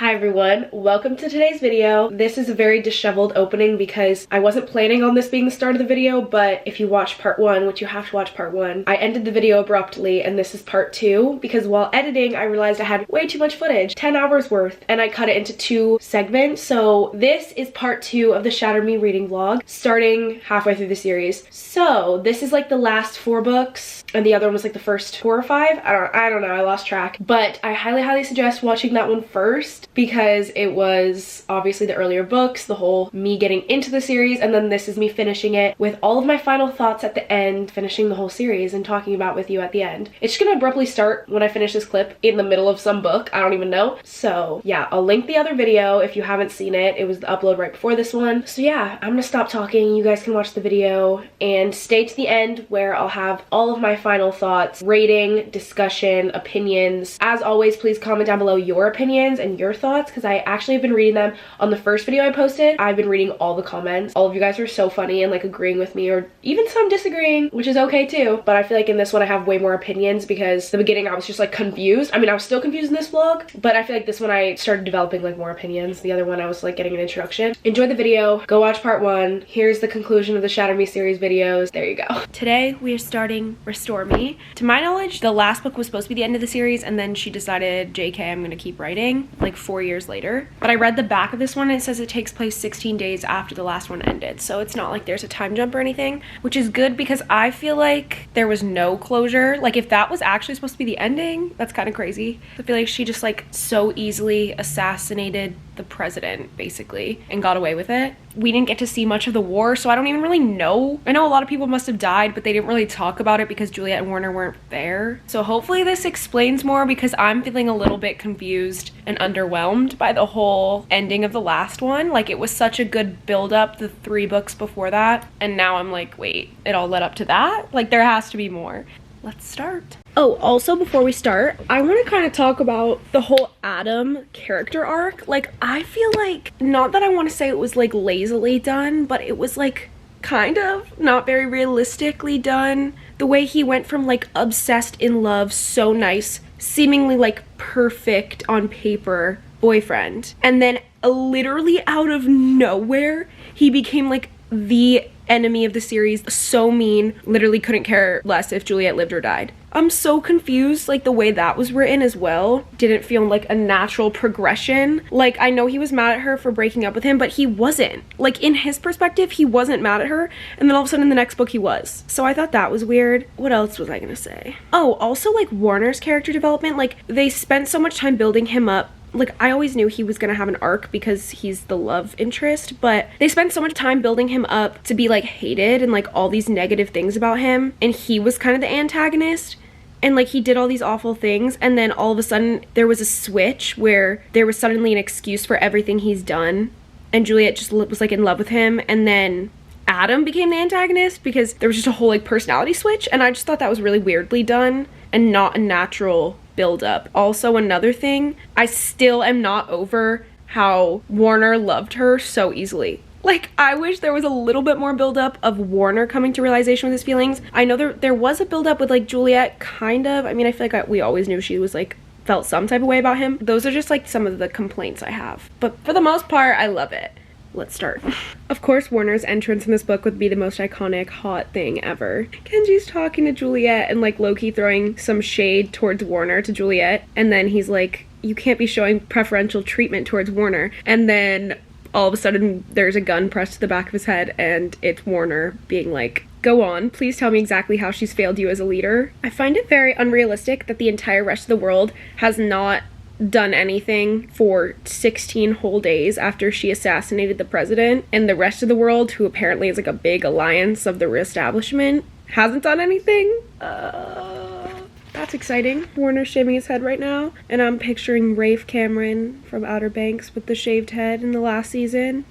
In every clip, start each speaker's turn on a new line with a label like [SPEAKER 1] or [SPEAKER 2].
[SPEAKER 1] Hi everyone, welcome to today's video. This is a very disheveled opening because I wasn't planning on this being the start of the video, but if you watch part one, which you have to watch part one, I ended the video abruptly and this is part two because while editing I realized I had way too much footage, 10 hours worth, and I cut it into two segments. So this is part two of the Shatter Me reading vlog, starting halfway through the series. So this is like the last 4 books and the other one was like the first 4 or 5. I don't know, I lost track, but I highly suggest watching that one first because it was obviously the earlier books, the whole me getting into the series, and then this is me finishing it with all of my final thoughts at the end, finishing the whole series and talking about with you at the end. It's just gonna abruptly start when I finish this clip in the middle of some book, I don't even know. So yeah, I'll link the other video if you haven't seen it. It was the upload right before this one. So yeah, I'm gonna stop talking, you guys can watch the video and stay to the end where I'll have all of my final thoughts, rating, discussion, opinions. As always, please comment down below your opinions and your thoughts because I actually have been reading them on the first video I posted. I've been reading all the comments. All of you guys are so funny and like agreeing with me, or even some disagreeing, which is okay too. But I feel like in this one I have way more opinions because the beginning I was just like confused. I mean, I was still confused in this vlog, but I feel like this one I started developing like more opinions. The other one I was like getting an introduction. Enjoy the video, go watch part one. Here's the conclusion of the Shatter Me series videos. There you go. Today we are starting Restore Me. To my knowledge, the last book was supposed to be the end of the series and then she decided, JK, I'm gonna keep writing like 4 years later. But I read the back of this one and it says it takes place 16 days after the last one ended. So it's not like there's a time jump or anything, which is good because I feel like there was no closure. Like if that was actually supposed to be the ending, that's kind of crazy. I feel like she just like so easily assassinated the president basically and got away with it. We didn't get to see much of the war, so I don't even really know. I know a lot of people must have died, but they didn't really talk about it because Juliet and Warner weren't there. So hopefully this explains more because I'm feeling a little bit confused and underwhelmed by the whole ending of the last one. Like it was such a good build up, the 3 books before that, and now I'm like, wait, it all led up to that? Like there has to be more. Let's start. Oh, also before we start, I want to kind of talk about the whole Adam character arc. Like, I feel like, not that I want to say it was like lazily done, but it was like kind of not very realistically done. The way he went from like obsessed in love, so nice, seemingly like perfect on paper boyfriend, and then literally out of nowhere, he became like the enemy of the series, so mean, literally couldn't care less if Juliet lived or died. I'm so confused, like the way that was written as well didn't feel like a natural progression. Like I know he was mad at her for breaking up with him, but he wasn't. Like in his perspective, he wasn't mad at her, and then all of a sudden in the next book he was. So I thought that was weird. What else was I gonna say? Oh, also like Warner's character development, like they spent so much time building him up. Like, I always knew he was gonna have an arc because he's the love interest, but they spent so much time building him up to be, like, hated and, like, all these negative things about him, and he was kind of the antagonist, and, like, he did all these awful things, and then all of a sudden there was a switch where there was suddenly an excuse for everything he's done, and Juliet just was, like, in love with him, and then Adam became the antagonist because there was just a whole, like, personality switch, and I just thought that was really weirdly done and not a natural build up. Also, another thing, I still am not over how Warner loved her so easily. Like, I wish there was a little bit more build up of Warner coming to realization with his feelings. I know there was a build up with like Juliet, kind of. I mean, I feel like we always knew she was like felt some type of way about him. Those are just like some of the complaints I have, but for the most part I love it. Let's start. Of course, Warner's entrance in this book would be the most iconic hot thing ever. Kenji's talking to Juliet and like low-key throwing some shade towards Warner to Juliet, and then he's like, you can't be showing preferential treatment towards Warner, and then all of a sudden there's a gun pressed to the back of his head and it's Warner being like, go on, please tell me exactly how she's failed you as a leader. I find it very unrealistic that the entire rest of the world has not done anything for 16 whole days after she assassinated the president, and the rest of the world, who apparently is like a big alliance of the reestablishment, hasn't done anything. That's exciting. Warner's shaving his head right now, and I'm picturing Rafe Cameron from Outer Banks with the shaved head in the last season.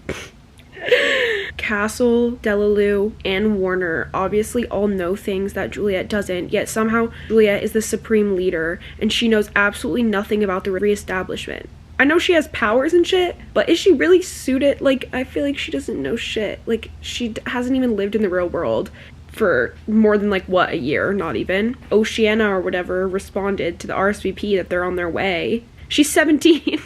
[SPEAKER 1] Castle, Delalu, and Warner obviously all know things that Juliet doesn't, yet somehow Juliet is the supreme leader and she knows absolutely nothing about the reestablishment. I know she has powers and shit, but is she really suited? Like, I feel like she doesn't know shit. Like, she hasn't even lived in the real world for more than like, what, a year? Not even. Oceana or whatever responded to the RSVP that they're on their way. She's 17.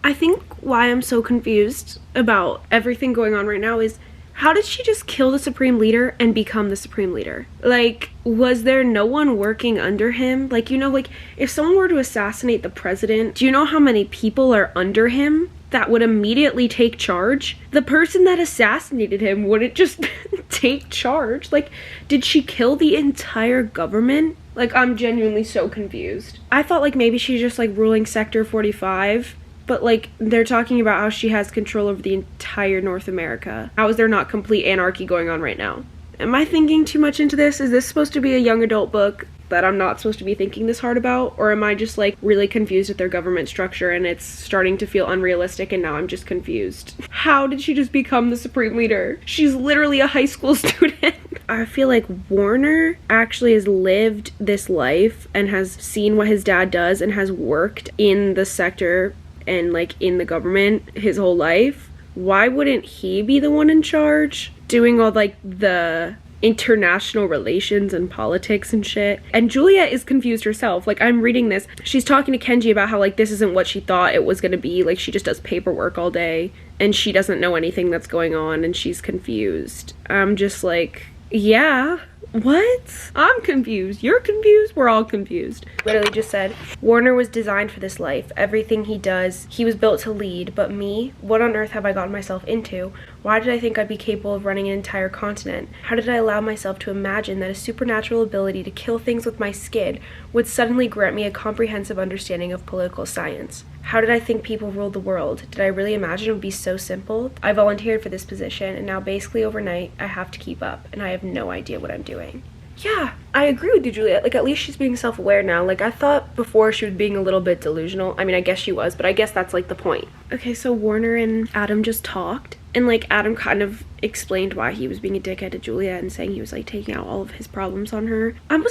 [SPEAKER 1] I think why I'm so confused about everything going on right now is, how did she just kill the Supreme Leader and become the Supreme Leader? Like, was there no one working under him? Like, you know, like, if someone were to assassinate the president, do you know how many people are under him that would immediately take charge? The person that assassinated him wouldn't just take charge. Like, did she kill the entire government? Like, I'm genuinely so confused. I thought, like, maybe she's just, like, ruling Sector 45. But, like, they're talking about how she has control over the entire North America. How is there not complete anarchy going on right now? Am I thinking too much into this? Is this supposed to be a young adult book that I'm not supposed to be thinking this hard about? Or am I just, like, really confused with their government structure and it's starting to feel unrealistic and now I'm just confused? How did she just become the Supreme Leader? She's literally a high school student. I feel like Warner actually has lived this life and has seen what his dad does and has worked in the sector and like in the government his whole life. Why wouldn't he be the one in charge doing all like the international relations and politics and shit? And Julia is confused herself. Like, I'm reading this, she's talking to Kenji about how like this isn't what she thought it was gonna be. Like, she just does paperwork all day and she doesn't know anything that's going on and she's confused. I'm just like, yeah, what? I'm confused. You're confused. We're all confused. Literally just said, Warner was designed for this life. Everything he does, he was built to lead. But me, what on earth have I gotten myself into? Why did I think I'd be capable of running an entire continent? How did I allow myself to imagine that a supernatural ability to kill things with my skin would suddenly grant me a comprehensive understanding of political science? How did I think people ruled the world? Did I really imagine it would be so simple? I volunteered for this position, and now basically overnight, I have to keep up, and I have no idea what I'm doing. Yeah, I agree with you, Juliet. Like, at least she's being self-aware now. Like, I thought before she was being a little bit delusional. I mean, I guess she was, but I guess that's, like, the point. Okay, so Warner and Adam just talked, and, like, Adam kind of explained why he was being a dickhead to Juliet and saying he was, like, taking out all of his problems on her. I'm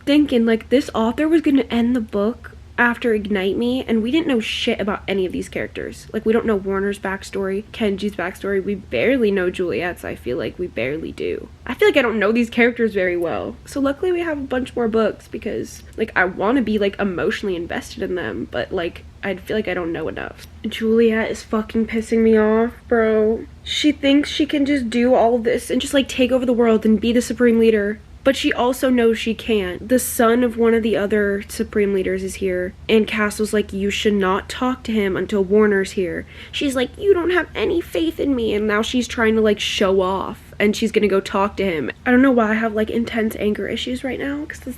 [SPEAKER 1] thinking, like, this author was gonna end the book after Ignite Me, and we didn't know shit about any of these characters. Like, we don't know Warner's backstory, Kenji's backstory, we barely know Juliet's. I feel like we barely do. I feel like I don't know these characters very well. So luckily we have a bunch more books because, like, I want to be, like, emotionally invested in them, but, like, I feel like I don't know enough. Juliet is fucking pissing me off, bro. She thinks she can just do all of this and just, like, take over the world and be the Supreme Leader. But she also knows she can't. The son of one of the other Supreme Leaders is here, and Castle's like, you should not talk to him until Warner's here. She's like, you don't have any faith in me, and now she's trying to, like, show off, and she's gonna go talk to him. I don't know why I have, like, intense anger issues right now, because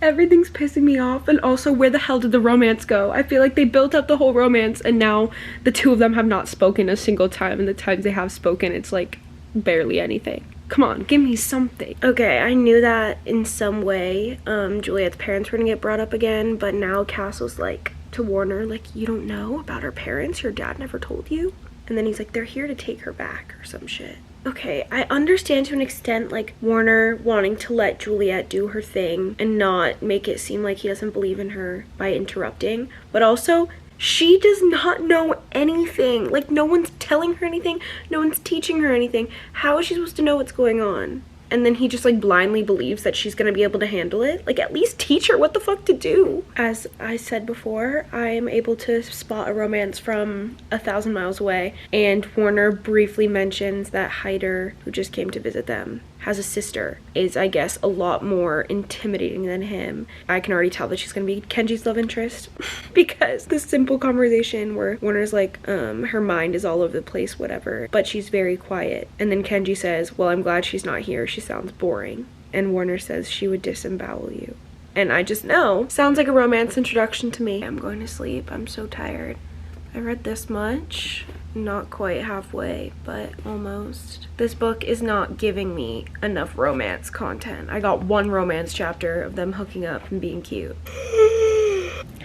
[SPEAKER 1] everything's pissing me off. And also, where the hell did the romance go? I feel like they built up the whole romance, and now the two of them have not spoken a single time, and the times they have spoken, it's, like, barely anything. Come on, give me something. Okay, I knew that in some way Juliet's parents were gonna get brought up again, but now Castle's like to Warner, like, you don't know about her parents? Your dad never told you? And then he's like, they're here to take her back or some shit. Okay, I understand to an extent, like, Warner wanting to let Juliet do her thing and not make it seem like he doesn't believe in her by interrupting, but also, she does not know anything. Like, no one's telling her anything. No one's teaching her anything. How is she supposed to know what's going on? And then he just, like, blindly believes that she's gonna be able to handle it. Like, at least teach her what the fuck to do. As I said before, I am able to spot a romance from 1,000 miles away. And Warner briefly mentions that Hyder, who just came to visit them, has a sister, is, I guess, a lot more intimidating than him. I can already tell that she's gonna be Kenji's love interest because this simple conversation where Warner's like, her mind is all over the place, whatever, but she's very quiet. And then Kenji says, well, I'm glad she's not here. She sounds boring. And Warner says she would disembowel you. And I just know, sounds like a romance introduction to me. I'm going to sleep. I'm so tired. I read this much. Not quite halfway, but almost. This book is not giving me enough romance content. I got one romance chapter of them hooking up and being cute.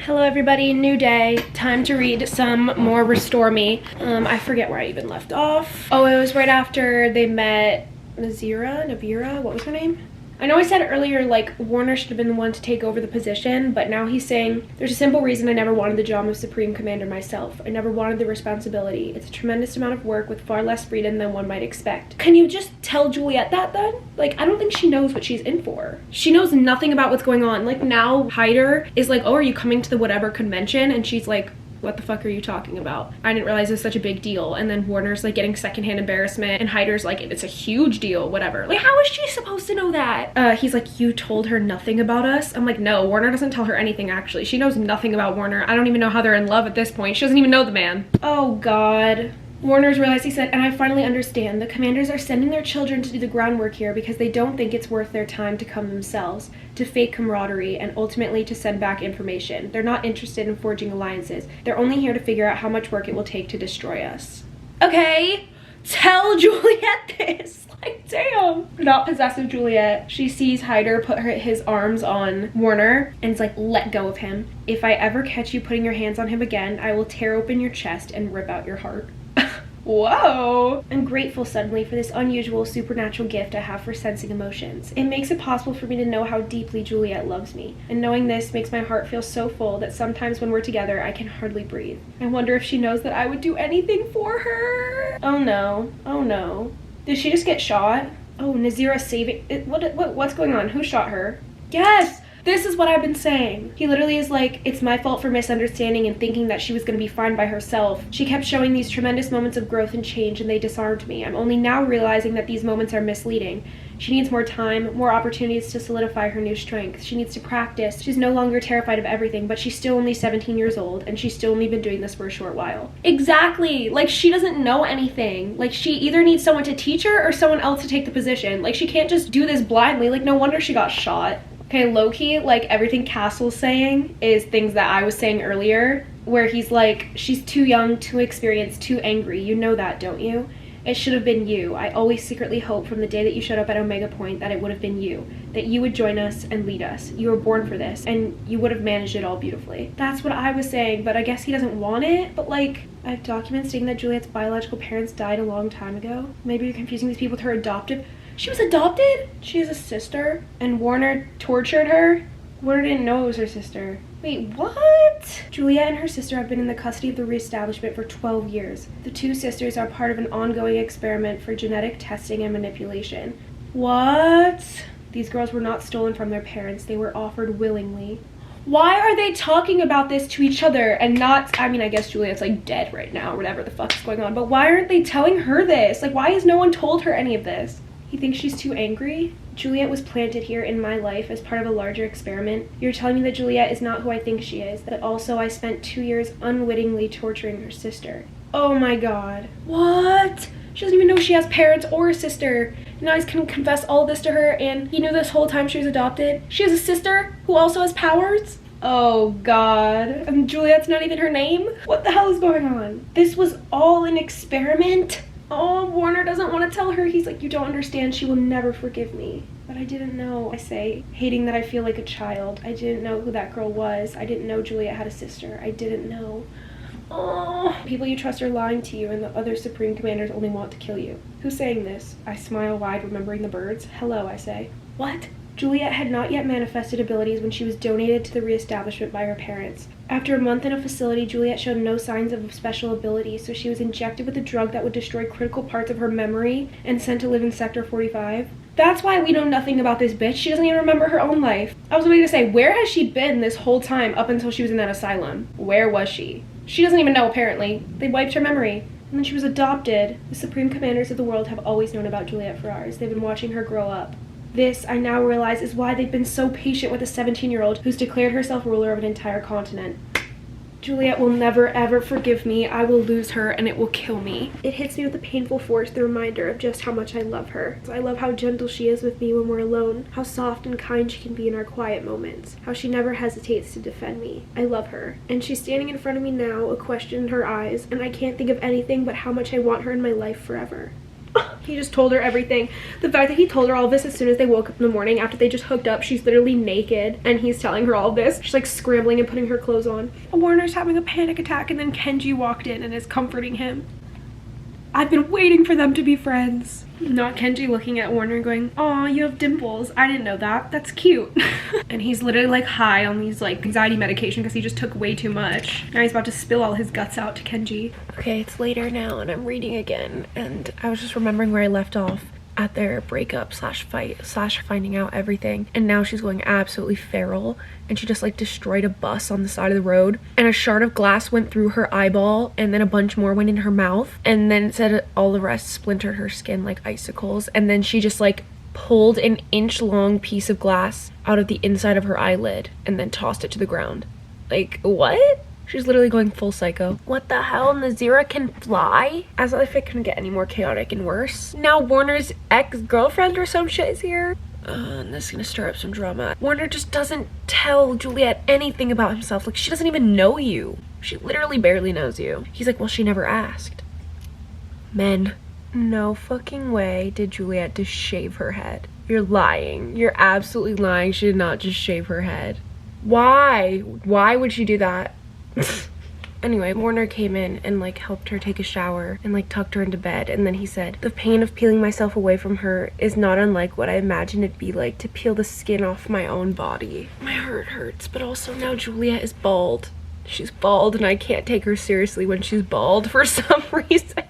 [SPEAKER 1] Hello everybody, new day. Time to read some more Restore Me. I forget where I even left off. Oh, it was right after they met Navira, what was her name? I know I said earlier, like, Warner should have been the one to take over the position, but now he's saying, there's a simple reason I never wanted the job of Supreme Commander myself. I never wanted the responsibility. It's a tremendous amount of work with far less freedom than one might expect. Can you just tell Juliet that then? Like, I don't think she knows what she's in for. She knows nothing about what's going on. Like, now Hyder is like, oh, are you coming to the whatever convention? And she's like, what the fuck are you talking about? I didn't realize it was such a big deal. And then Warner's like getting secondhand embarrassment, and Hyder's like, it's a huge deal, whatever. Like, how is she supposed to know that? He's like, you told her nothing about us? I'm like, no, Warner doesn't tell her anything actually. She knows nothing about Warner. I don't even know how they're in love at this point. She doesn't even know the man. Oh God. Warner's realized, he said, and I finally understand. The commanders are sending their children to do the groundwork here because they don't think it's worth their time to come themselves, to fake camaraderie, and ultimately to send back information. They're not interested in forging alliances. They're only here to figure out how much work it will take to destroy us. Okay, tell Juliet this. Like, damn. Not possessive Juliet. She sees Hyder put his arms on Warner and is like, let go of him. If I ever catch you putting your hands on him again, I will tear open your chest and rip out your heart. Whoa! I'm grateful suddenly for this unusual supernatural gift I have for sensing emotions. It makes it possible for me to know how deeply Juliet loves me, and knowing this makes my heart feel so full that sometimes when we're together I can hardly breathe. I wonder if she knows that I would do anything for her. Oh no. Oh no. Did she just get shot? Oh, Nazira saving what's going on? Who shot her? Yes! This is what I've been saying. He literally is like, it's my fault for misunderstanding and thinking that she was going to be fine by herself. She kept showing these tremendous moments of growth and change, and they disarmed me. I'm only now realizing that these moments are misleading. She needs more time, more opportunities to solidify her new strength. She needs to practice. She's no longer terrified of everything, but she's still only 17 years old, and she's still only been doing this for a short while. Exactly! Like, she doesn't know anything. Like, she either needs someone to teach her or someone else to take the position. Like, she can't just do this blindly. Like, no wonder she got shot. Okay, low-key, like, everything Castle's saying is things that I was saying earlier, where he's like, she's too young, too experienced, too angry. You know that, don't you? It should have been you. I always secretly hoped from the day that you showed up at Omega Point that it would have been you, that you would join us and lead us. You were born for this, and you would have managed it all beautifully. That's what I was saying, but I guess he doesn't want it. But like, I have documents stating that Juliet's biological parents died a long time ago. Maybe you're confusing these people with her adoptive. She was adopted? She has a sister, and Warner tortured her? Warner didn't know it was her sister. Wait, what? Juliet and her sister have been in the custody of the reestablishment for 12 years. The two sisters are part of an ongoing experiment for genetic testing and manipulation. What? These girls were not stolen from their parents. They were offered willingly. Why are they talking about this to each other and not, I mean, I guess Juliet's like dead right now or whatever the fuck is going on, but why aren't they telling her this? Like, why has no one told her any of this? He thinks she's too angry? Juliet was planted here in my life as part of a larger experiment. You're telling me that Juliet is not who I think she is, that also I spent 2 years unwittingly torturing her sister. Oh my god. What? She doesn't even know she has parents or a sister. Now he's gonna confess all this to her, and he knew this whole time she was adopted. She has a sister who also has powers? Oh god. And Juliet's not even her name? What the hell is going on? This was all an experiment? Oh, Warner doesn't want to tell her. He's like, you don't understand. She will never forgive me. But I didn't know, I say, hating that I feel like a child. I didn't know who that girl was. I didn't know Juliet had a sister. I didn't know. Oh, people you trust are lying to you, and the other Supreme Commanders only want to kill you. Who's saying this? I smile wide, remembering the birds. Hello, I say. What? Juliet had not yet manifested abilities when she was donated to the reestablishment by her parents. After a month in a facility, Juliet showed no signs of special abilities, so she was injected with a drug that would destroy critical parts of her memory and sent to live in Sector 45. That's why we know nothing about this bitch. She doesn't even remember her own life. I was waiting to say, where has she been this whole time up until she was in that asylum? Where was she? She doesn't even know, apparently. They wiped her memory. And then she was adopted. The Supreme Commanders of the world have always known about Juliet Ferrars. They've been watching her grow up. This, I now realize, is why they've been so patient with a 17-year-old who's declared herself ruler of an entire continent. Juliet will never ever forgive me. I will lose her and it will kill me. It hits me with a painful force, the reminder of just how much I love her. I love how gentle she is with me when we're alone, how soft and kind she can be in our quiet moments, how she never hesitates to defend me. I love her. And she's standing in front of me now, a question in her eyes, and I can't think of anything but how much I want her in my life forever. He just told her everything. The fact that he told her all this as soon as they woke up in the morning after they just hooked up, she's literally naked, and he's telling her all this. She's like scrambling and putting her clothes on. Warner's having a panic attack, and then Kenji walked in and is comforting him. I've been waiting for them to be friends. Not Kenji looking at Warner and going, aw, you have dimples. I didn't know that. That's cute. And he's literally like high on these like anxiety medication because he just took way too much. Now he's about to spill all his guts out to Kenji. Okay, it's later now and I'm reading again, and I was just remembering where I left off. at their breakup slash fight slash finding out everything, and now she's going absolutely feral, and she just like destroyed a bus on the side of the road, and a shard of glass went through her eyeball, and then a bunch more went in her mouth, and then it said all the rest splintered her skin like icicles, and then she just like pulled an inch-long piece of glass out of the inside of her eyelid and then tossed it to the ground. Like, what? She's literally going full psycho. What the hell? Nazira can fly? As if it couldn't get any more chaotic and worse. Now Warner's ex-girlfriend or some shit is here. And this is gonna stir up some drama. Warner just doesn't tell Juliet anything about himself. Like, she doesn't even know you. She literally barely knows you. He's like, well, she never asked. Men. No fucking way did Juliet just shave her head. You're lying. You're absolutely lying. She did not just shave her head. Why? Why would she do that? Anyway, Warner came in and like helped her take a shower and like tucked her into bed, and then he said, the pain of peeling myself away from her is not unlike what I imagined it'd be like to peel the skin off my own body. My heart hurts, but also now Juliet is bald. She's bald and I can't take her seriously when she's bald for some reason.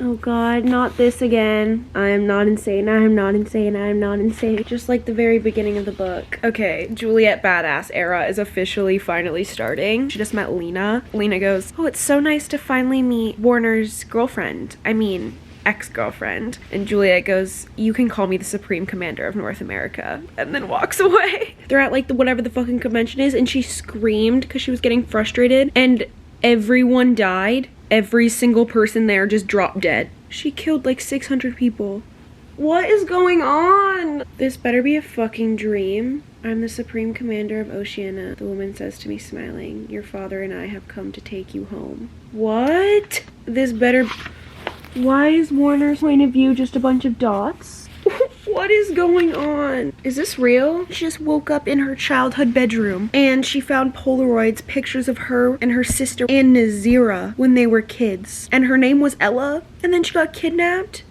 [SPEAKER 1] Oh god, not this again. I am not insane, I am not insane, I am not insane. Just like the very beginning of the book. Okay, Juliet Badass era is officially finally starting. She just met Lena. Lena goes, oh, it's so nice to finally meet Warner's girlfriend. I mean, ex-girlfriend. And Juliet goes, you can call me the Supreme Commander of North America. And then walks away. They're at like the whatever the fucking convention is, and she screamed because she was getting frustrated, and everyone died. Every single person there just dropped dead. She killed like 600 people. What is going on? This better be a fucking dream. I'm the Supreme Commander of Oceania, the woman says to me, smiling. Your father and I have come to take you home. What? This better... Why is Warner's point of view just a bunch of dots? What is going on? Is this real? She just woke up in her childhood bedroom and she found Polaroids, pictures of her and her sister and Nazira when they were kids. And her name was Ella. And then she got kidnapped?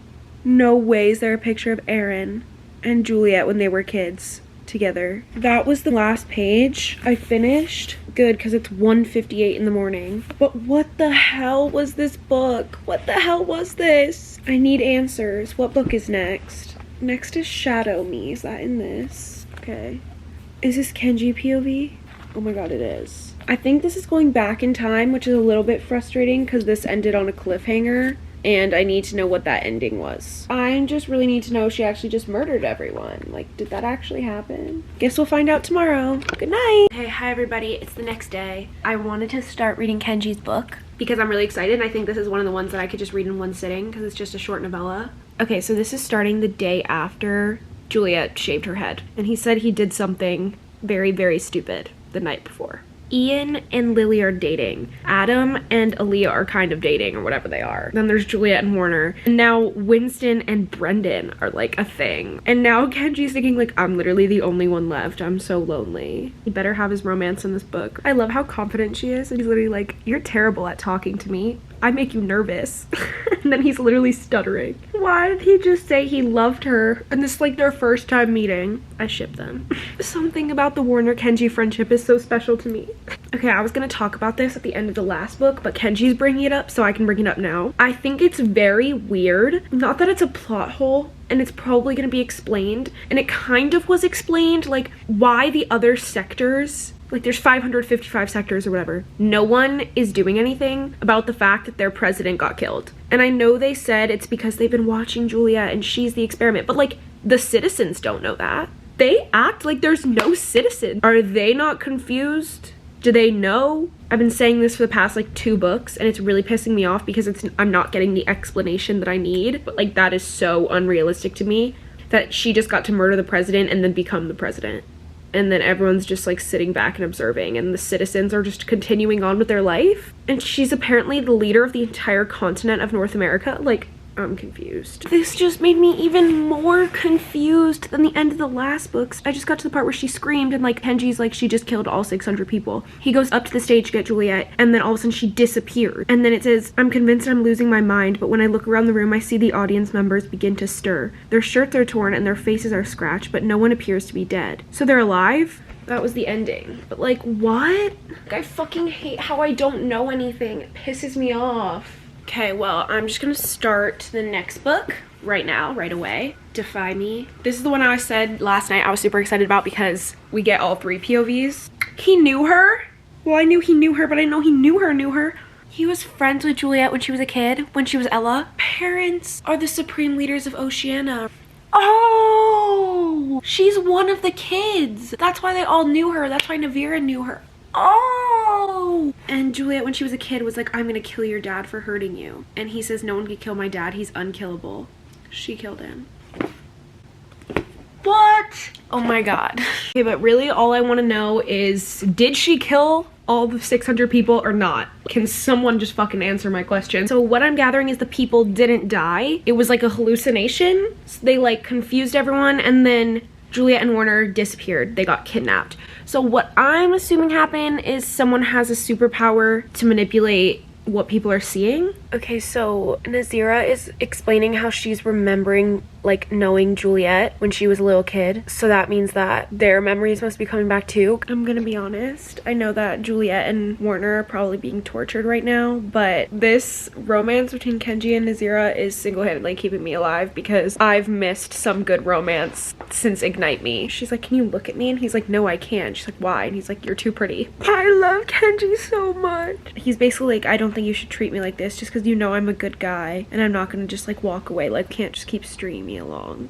[SPEAKER 1] No way is there a picture of Aaron and Juliet when they were kids together. That was the last page. I finished. Good, because it's 1:58 in the morning. But what the hell was this book? What the hell was this? I need answers. What book is next? Next is Shatter Me. Is that in this? Okay. Is this Kenji POV? Oh my god, it is. I think this is going back in time, which is a little bit frustrating because this ended on a cliffhanger and I need to know what that ending was. I just really need to know if she actually just murdered everyone. Like, did that actually happen? Guess we'll find out tomorrow. Good night. Hey, hi everybody. It's the next day. I wanted to start reading Kenji's book because I'm really excited, and I think this is one of the ones that I could just read in one sitting because it's just a short novella. Okay, so this is starting the day after Juliet shaved her head, and he said he did something very, very stupid the night before. Ian and Lily are dating. Adam and Aaliyah are kind of dating, or whatever they are. Then there's Juliet and Warner. And now Winston and Brendan are like a thing. And now Kenji's thinking like, I'm literally the only one left. I'm so lonely. He better have his romance in this book. I love how confident she is. And he's literally like, you're terrible at talking to me. I make you nervous. And then he's literally stuttering. Why did he just say he loved her? And this is like their first time meeting. I ship them. Something about the Warner-Kenji friendship is so special to me. Okay, I was gonna talk about this at the end of the last book, but Kenji's bringing it up, so I can bring it up now. I think it's very weird. Not that it's a plot hole, and it's probably gonna be explained, and it kind of was explained, like, why the other sectors, like there's 555 sectors or whatever, no one is doing anything about the fact that their president got killed. And I know they said it's because they've been watching Julia and she's the experiment, but like, the citizens don't know that. They act like there's no citizen. Are they not confused? Do they know? I've been saying this for the past like 2 books, and it's really pissing me off because I'm not getting the explanation that I need. But like, that is so unrealistic to me, that she just got to murder the president and then become the president. And then everyone's just like sitting back and observing, and the citizens are just continuing on with their life. And she's apparently the leader of the entire continent of North America. Like, I'm confused. This just made me even more confused than the end of the last books. I just got to the part where she screamed and like Kenji's like, she just killed all 600 people. He goes up to the stage to get Juliet, and then all of a sudden she disappeared. And then it says, I'm convinced I'm losing my mind, but when I look around the room I see the audience members begin to stir. Their shirts are torn and their faces are scratched, but no one appears to be dead. So they're alive? That was the ending. But like, what? I fucking hate how I don't know anything. It pisses me off. Okay, well, I'm just gonna start the next book right now, right away. Defy Me. This is the one I said last night I was super excited about because we get all 3 POVs. He knew her. Well, I knew he knew her, but I didn't know he knew her. He was friends with Juliet when she was a kid, when she was Ella. Parents are the supreme leaders of Oceania. Oh, she's one of the kids. That's why they all knew her. That's why Navira knew her. Oh, and Juliet when she was a kid was like, I'm gonna kill your dad for hurting you. And he says, no one can kill my dad, he's unkillable. She killed him. What? Oh my god. Okay, but really all I want to know is, did she kill all the 600 people or not? Can someone just fucking answer my question? So what I'm gathering is the people didn't die. It was like a hallucination. So they like confused everyone, and then Juliet and Warner disappeared. They got kidnapped. So what I'm assuming happened is someone has a superpower to manipulate what people are seeing. Okay, so Nazira is explaining how she's remembering like knowing Juliet when she was a little kid, so that means that their memories must be coming back too. I'm gonna be honest, I know that Juliet and Warner are probably being tortured right now, but this romance between Kenji and Nazira is single-handedly keeping me alive because I've missed some good romance since Ignite Me. She's like, can you look at me? And he's like, no I can't. She's like, why? And he's like, you're too pretty. I love Kenji so much. He's basically like, I don't think you should treat me like this just because you know I'm a good guy and I'm not gonna just like walk away, like can't just keep stringing me along.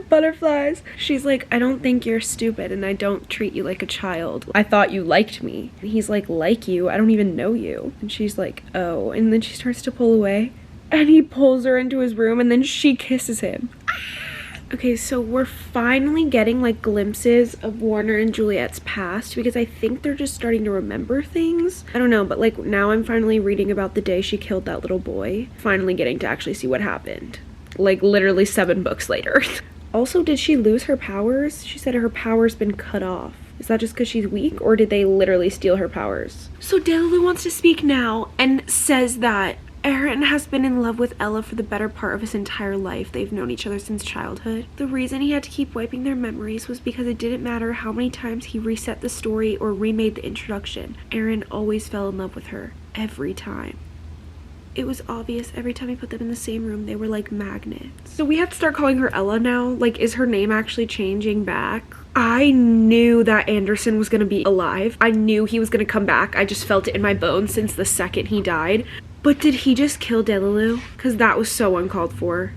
[SPEAKER 1] Butterflies. She's like, I don't think you're stupid and I don't treat you like a child. I thought you liked me. And he's like you? I don't even know you. And she's like, oh. And then she starts to pull away and he pulls her into his room and then she kisses him. Okay, so we're finally getting like glimpses of Warner and Juliet's past because I think they're just starting to remember things. I don't know, but like now I'm finally reading about the day she killed that little boy. Finally getting to actually see what happened. Like literally 7 books later. Also, did she lose her powers? She said her power's been cut off. Is that just because she's weak, or did they literally steal her powers? So Delalu wants to speak now and says that Aaron has been in love with Ella for the better part of his entire life. They've known each other since childhood. The reason he had to keep wiping their memories was because it didn't matter how many times he reset the story or remade the introduction. Aaron always fell in love with her. Every time. It was obvious every time I put them in the same room, they were like magnets. So we have to start calling her Ella now. Like, is her name actually changing back? I knew that Anderson was gonna be alive. I knew he was gonna come back. I just felt it in my bones since the second he died. But did he just kill Delalu? Because that was so uncalled for.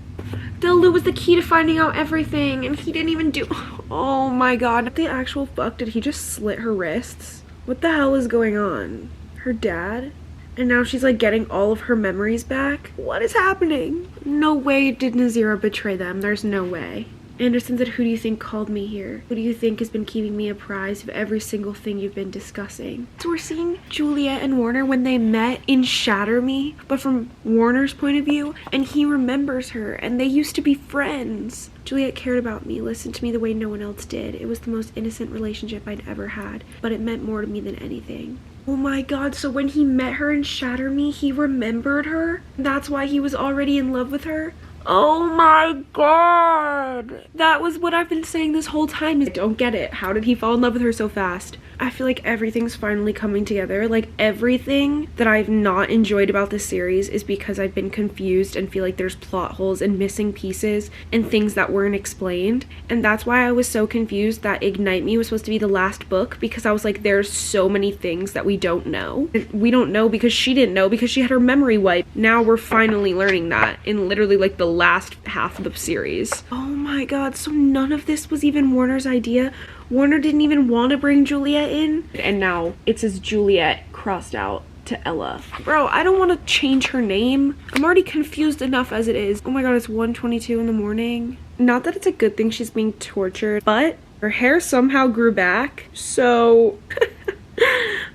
[SPEAKER 1] Delalu was the key to finding out everything, and he didn't even do... Oh my god. The actual fuck, did he just slit her wrists? What the hell is going on? Her dad? And now she's like getting all of her memories back? What is happening? No way did Nazira betray them. There's no way. Anderson said, who do you think called me here? Who do you think has been keeping me apprised of every single thing you've been discussing? So we're seeing Juliet and Warner when they met in Shatter Me, but from Warner's point of view, and he remembers her, and they used to be friends. Juliet cared about me, listened to me the way no one else did. It was the most innocent relationship I'd ever had, but it meant more to me than anything. Oh my god, so when he met her in Shatter Me, he remembered her? That's why he was already in love with her? Oh my god! That was what I've been saying this whole time. I don't get it. How did he fall in love with her so fast? I feel like everything's finally coming together. Like, everything that I've not enjoyed about this series is because I've been confused and feel like there's plot holes and missing pieces and things that weren't explained. And that's why I was so confused that Ignite Me was supposed to be the last book, because I was like, there's so many things that we don't know. We don't know because she didn't know because she had her memory wiped. Now we're finally learning that in literally like the last half of the series. Oh my god, so none of this was even Warner's idea? Warner didn't even want to bring Juliet in? And now it says Juliet crossed out to Ella. Bro, I don't want to change her name. I'm already confused enough as it is. Oh my god, it's 1:22 in the morning. Not that it's a good thing she's being tortured, but her hair somehow grew back, so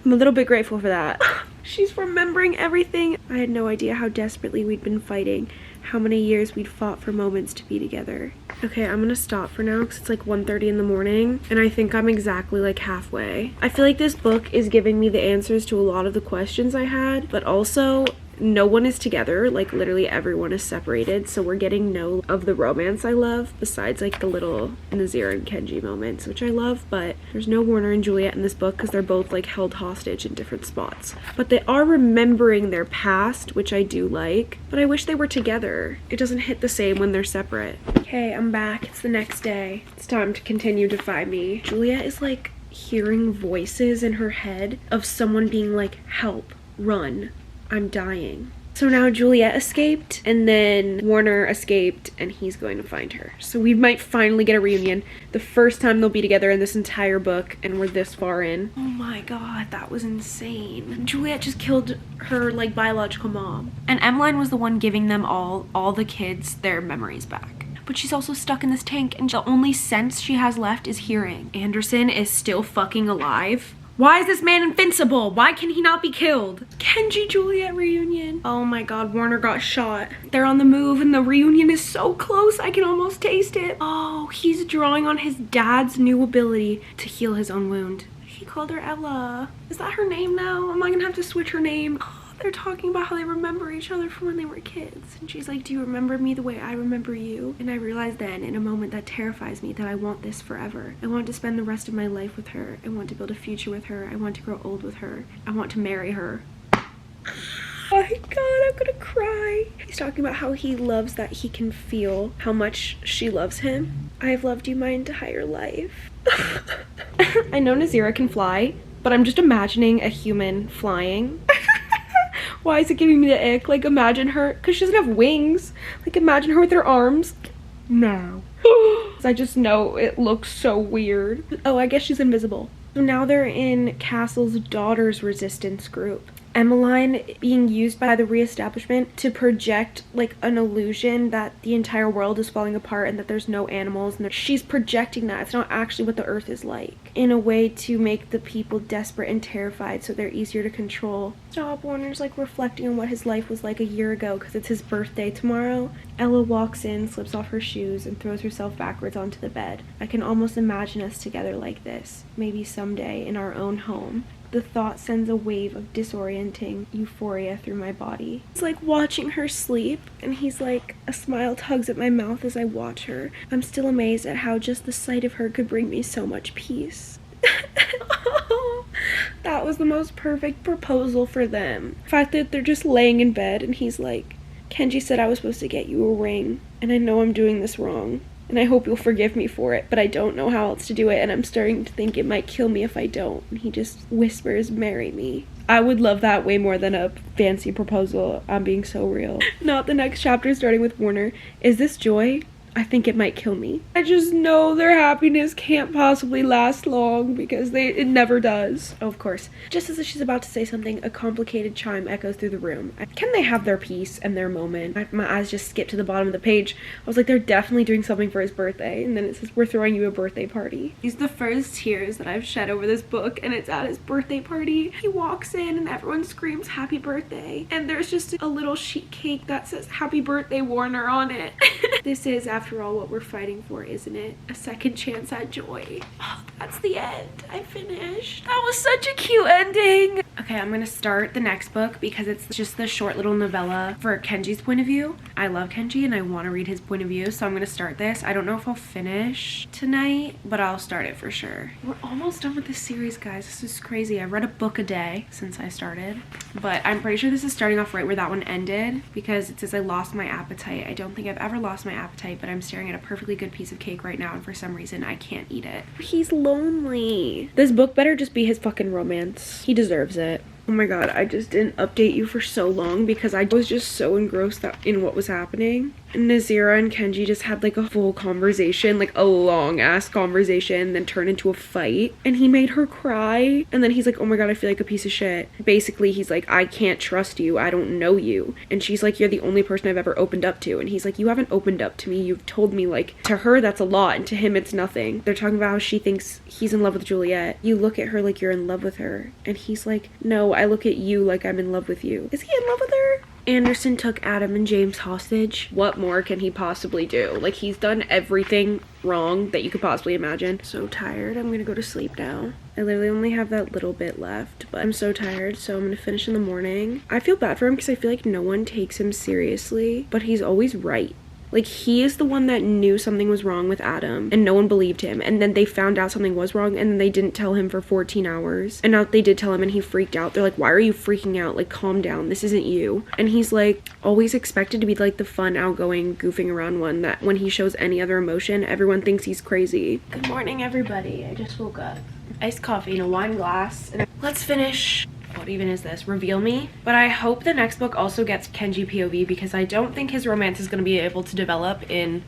[SPEAKER 1] I'm a little bit grateful for that. She's remembering everything. I had no idea how desperately we'd been fighting, how many years we'd fought for moments to be together. Okay, I'm gonna stop for now because it's like 1:30 in the morning and I think I'm exactly like halfway. I feel like this book is giving me the answers to a lot of the questions I had, but also no one is together, like literally everyone is separated, so we're getting no of the romance I love, besides like the little Nazira and Kenji moments, which I love, but there's no Warner and Juliet in this book because they're both like held hostage in different spots. But they are remembering their past, which I do like, but I wish they were together. It doesn't hit the same when they're separate. Okay, I'm back. It's the next day. It's time to continue Defy Me. Juliet is like hearing voices in her head of someone being like, help, run, I'm dying. So now Juliet escaped, and then Warner escaped, and he's going to find her. So we might finally get a reunion. The first time they'll be together in this entire book, and we're this far in. Oh my god, that was insane. Juliet just killed her, like, biological mom. And Emmeline was the one giving them all the kids their memories back. But she's also stuck in this tank, and the only sense she has left is hearing. Anderson is still fucking alive. Why is this man invincible? Why can he not be killed? Kenji Juliet reunion. Oh my god, Warner got shot. They're on the move and the reunion is so close, I can almost taste it. Oh, he's drawing on his dad's new ability to heal his own wound. He called her Ella. Is that her name now? Am I gonna have to switch her name? They're talking about how they remember each other from when they were kids. And she's like, do you remember me the way I remember you? And I realized then, in a moment that terrifies me, that I want this forever. I want to spend the rest of my life with her. I want to build a future with her. I want to grow old with her. I want to marry her. Oh my god, I'm gonna cry. He's talking about how he loves that he can feel how much she loves him. I've loved you my entire life. I know Nazira can fly, but I'm just imagining a human flying. Why is it giving me the ick? Like, imagine her, because she doesn't have wings. Like, imagine her with her arms. No. I just know it looks so weird. Oh, I guess she's invisible. So now they're in Castle's daughter's resistance group. Emmeline being used by the reestablishment to project like an illusion that the entire world is falling apart and that there's no animals, and she's projecting that it's not actually what the earth is like, in a way to make the people desperate and terrified so they're easier to control. Stop. Warner's like reflecting on what his life was like a year ago because it's his birthday tomorrow. Ella walks in, slips off her shoes, and throws herself backwards onto the bed. I can almost imagine us together like this, maybe someday in our own home. The thought sends a wave of disorienting euphoria through my body. It's like watching her sleep, and he's like, a smile tugs at my mouth as I watch her. I'm still amazed at how just the sight of her could bring me so much peace. That was the most perfect proposal for them. The fact that they're just laying in bed, and he's like, Kenji said I was supposed to get you a ring, and I know I'm doing this wrong. And I hope you'll forgive me for it, but I don't know how else to do it, and I'm starting to think it might kill me if I don't. And he just whispers, marry me. I would love that way more than a fancy proposal. I'm being so real. Not the next chapter starting with Warner. Is this joy? I think it might kill me. I just know their happiness can't possibly last long because it never does. Oh, of course. Just as she's about to say something, a complicated chime echoes through the room. Can they have their peace and their moment? My eyes just skipped to the bottom of the page. I was like, they're definitely doing something for his birthday. And then it says, we're throwing you a birthday party. These are the first tears that I've shed over this book, and it's at his birthday party. He walks in and everyone screams happy birthday. And there's just a little sheet cake that says happy birthday Warner on it. This is, after all, what we're fighting for, isn't it? A second chance at joy. Oh, that's the end. I finished. That was such a cute ending. Okay, I'm gonna start the next book because it's just the short little novella for Kenji's point of view. I love Kenji and I want to read his point of view, so I'm gonna start this. I don't know if I'll finish tonight, but I'll start it for sure. We're almost done with this series, guys. This is crazy. I've read a book a day since I started, but I'm pretty sure this is starting off right where that one ended because it says I lost my appetite. I don't think I've ever lost my appetite, but I'm staring at a perfectly good piece of cake right now, and for some reason I can't eat it. He's lonely. This book better just be his fucking romance. He deserves it. Oh my god, I just didn't update you for so long because I was just so engrossed in what was happening. And Nazira and Kenji just had like a full conversation, like a long ass conversation, then turned into a fight. And he made her cry. And then he's like, oh my god, I feel like a piece of shit. Basically, he's like, I can't trust you. I don't know you. And she's like, you're the only person I've ever opened up to. And he's like, you haven't opened up to me. You've told me, like, to her that's a lot, and to him it's nothing. They're talking about how she thinks he's in love with Juliet. You look at her like you're in love with her. And he's like, no, I look at you like I'm in love with you. Is he in love with her? Anderson took Adam and James hostage. What more can he possibly do? Like, he's done everything wrong that you could possibly imagine. So tired. I'm gonna go to sleep now. I literally only have that little bit left, but I'm so tired, so I'm gonna finish in the morning. I feel bad for him because I feel like no one takes him seriously, but he's always right. Like, he is the one that knew something was wrong with Adam and no one believed him, and then they found out something was wrong and they didn't tell him for 14 hours, and now they did tell him and he freaked out. They're like, why are you freaking out? Like, calm down, this isn't you. And he's like always expected to be like the fun, outgoing, goofing around one that when he shows any other emotion, everyone thinks he's crazy. Good morning, everybody. I just woke up. Iced coffee in a wine glass, and let's finish. What even is this? Reveal Me? But I hope the next book also gets Kenji POV, because I don't think his romance is going to be able to develop in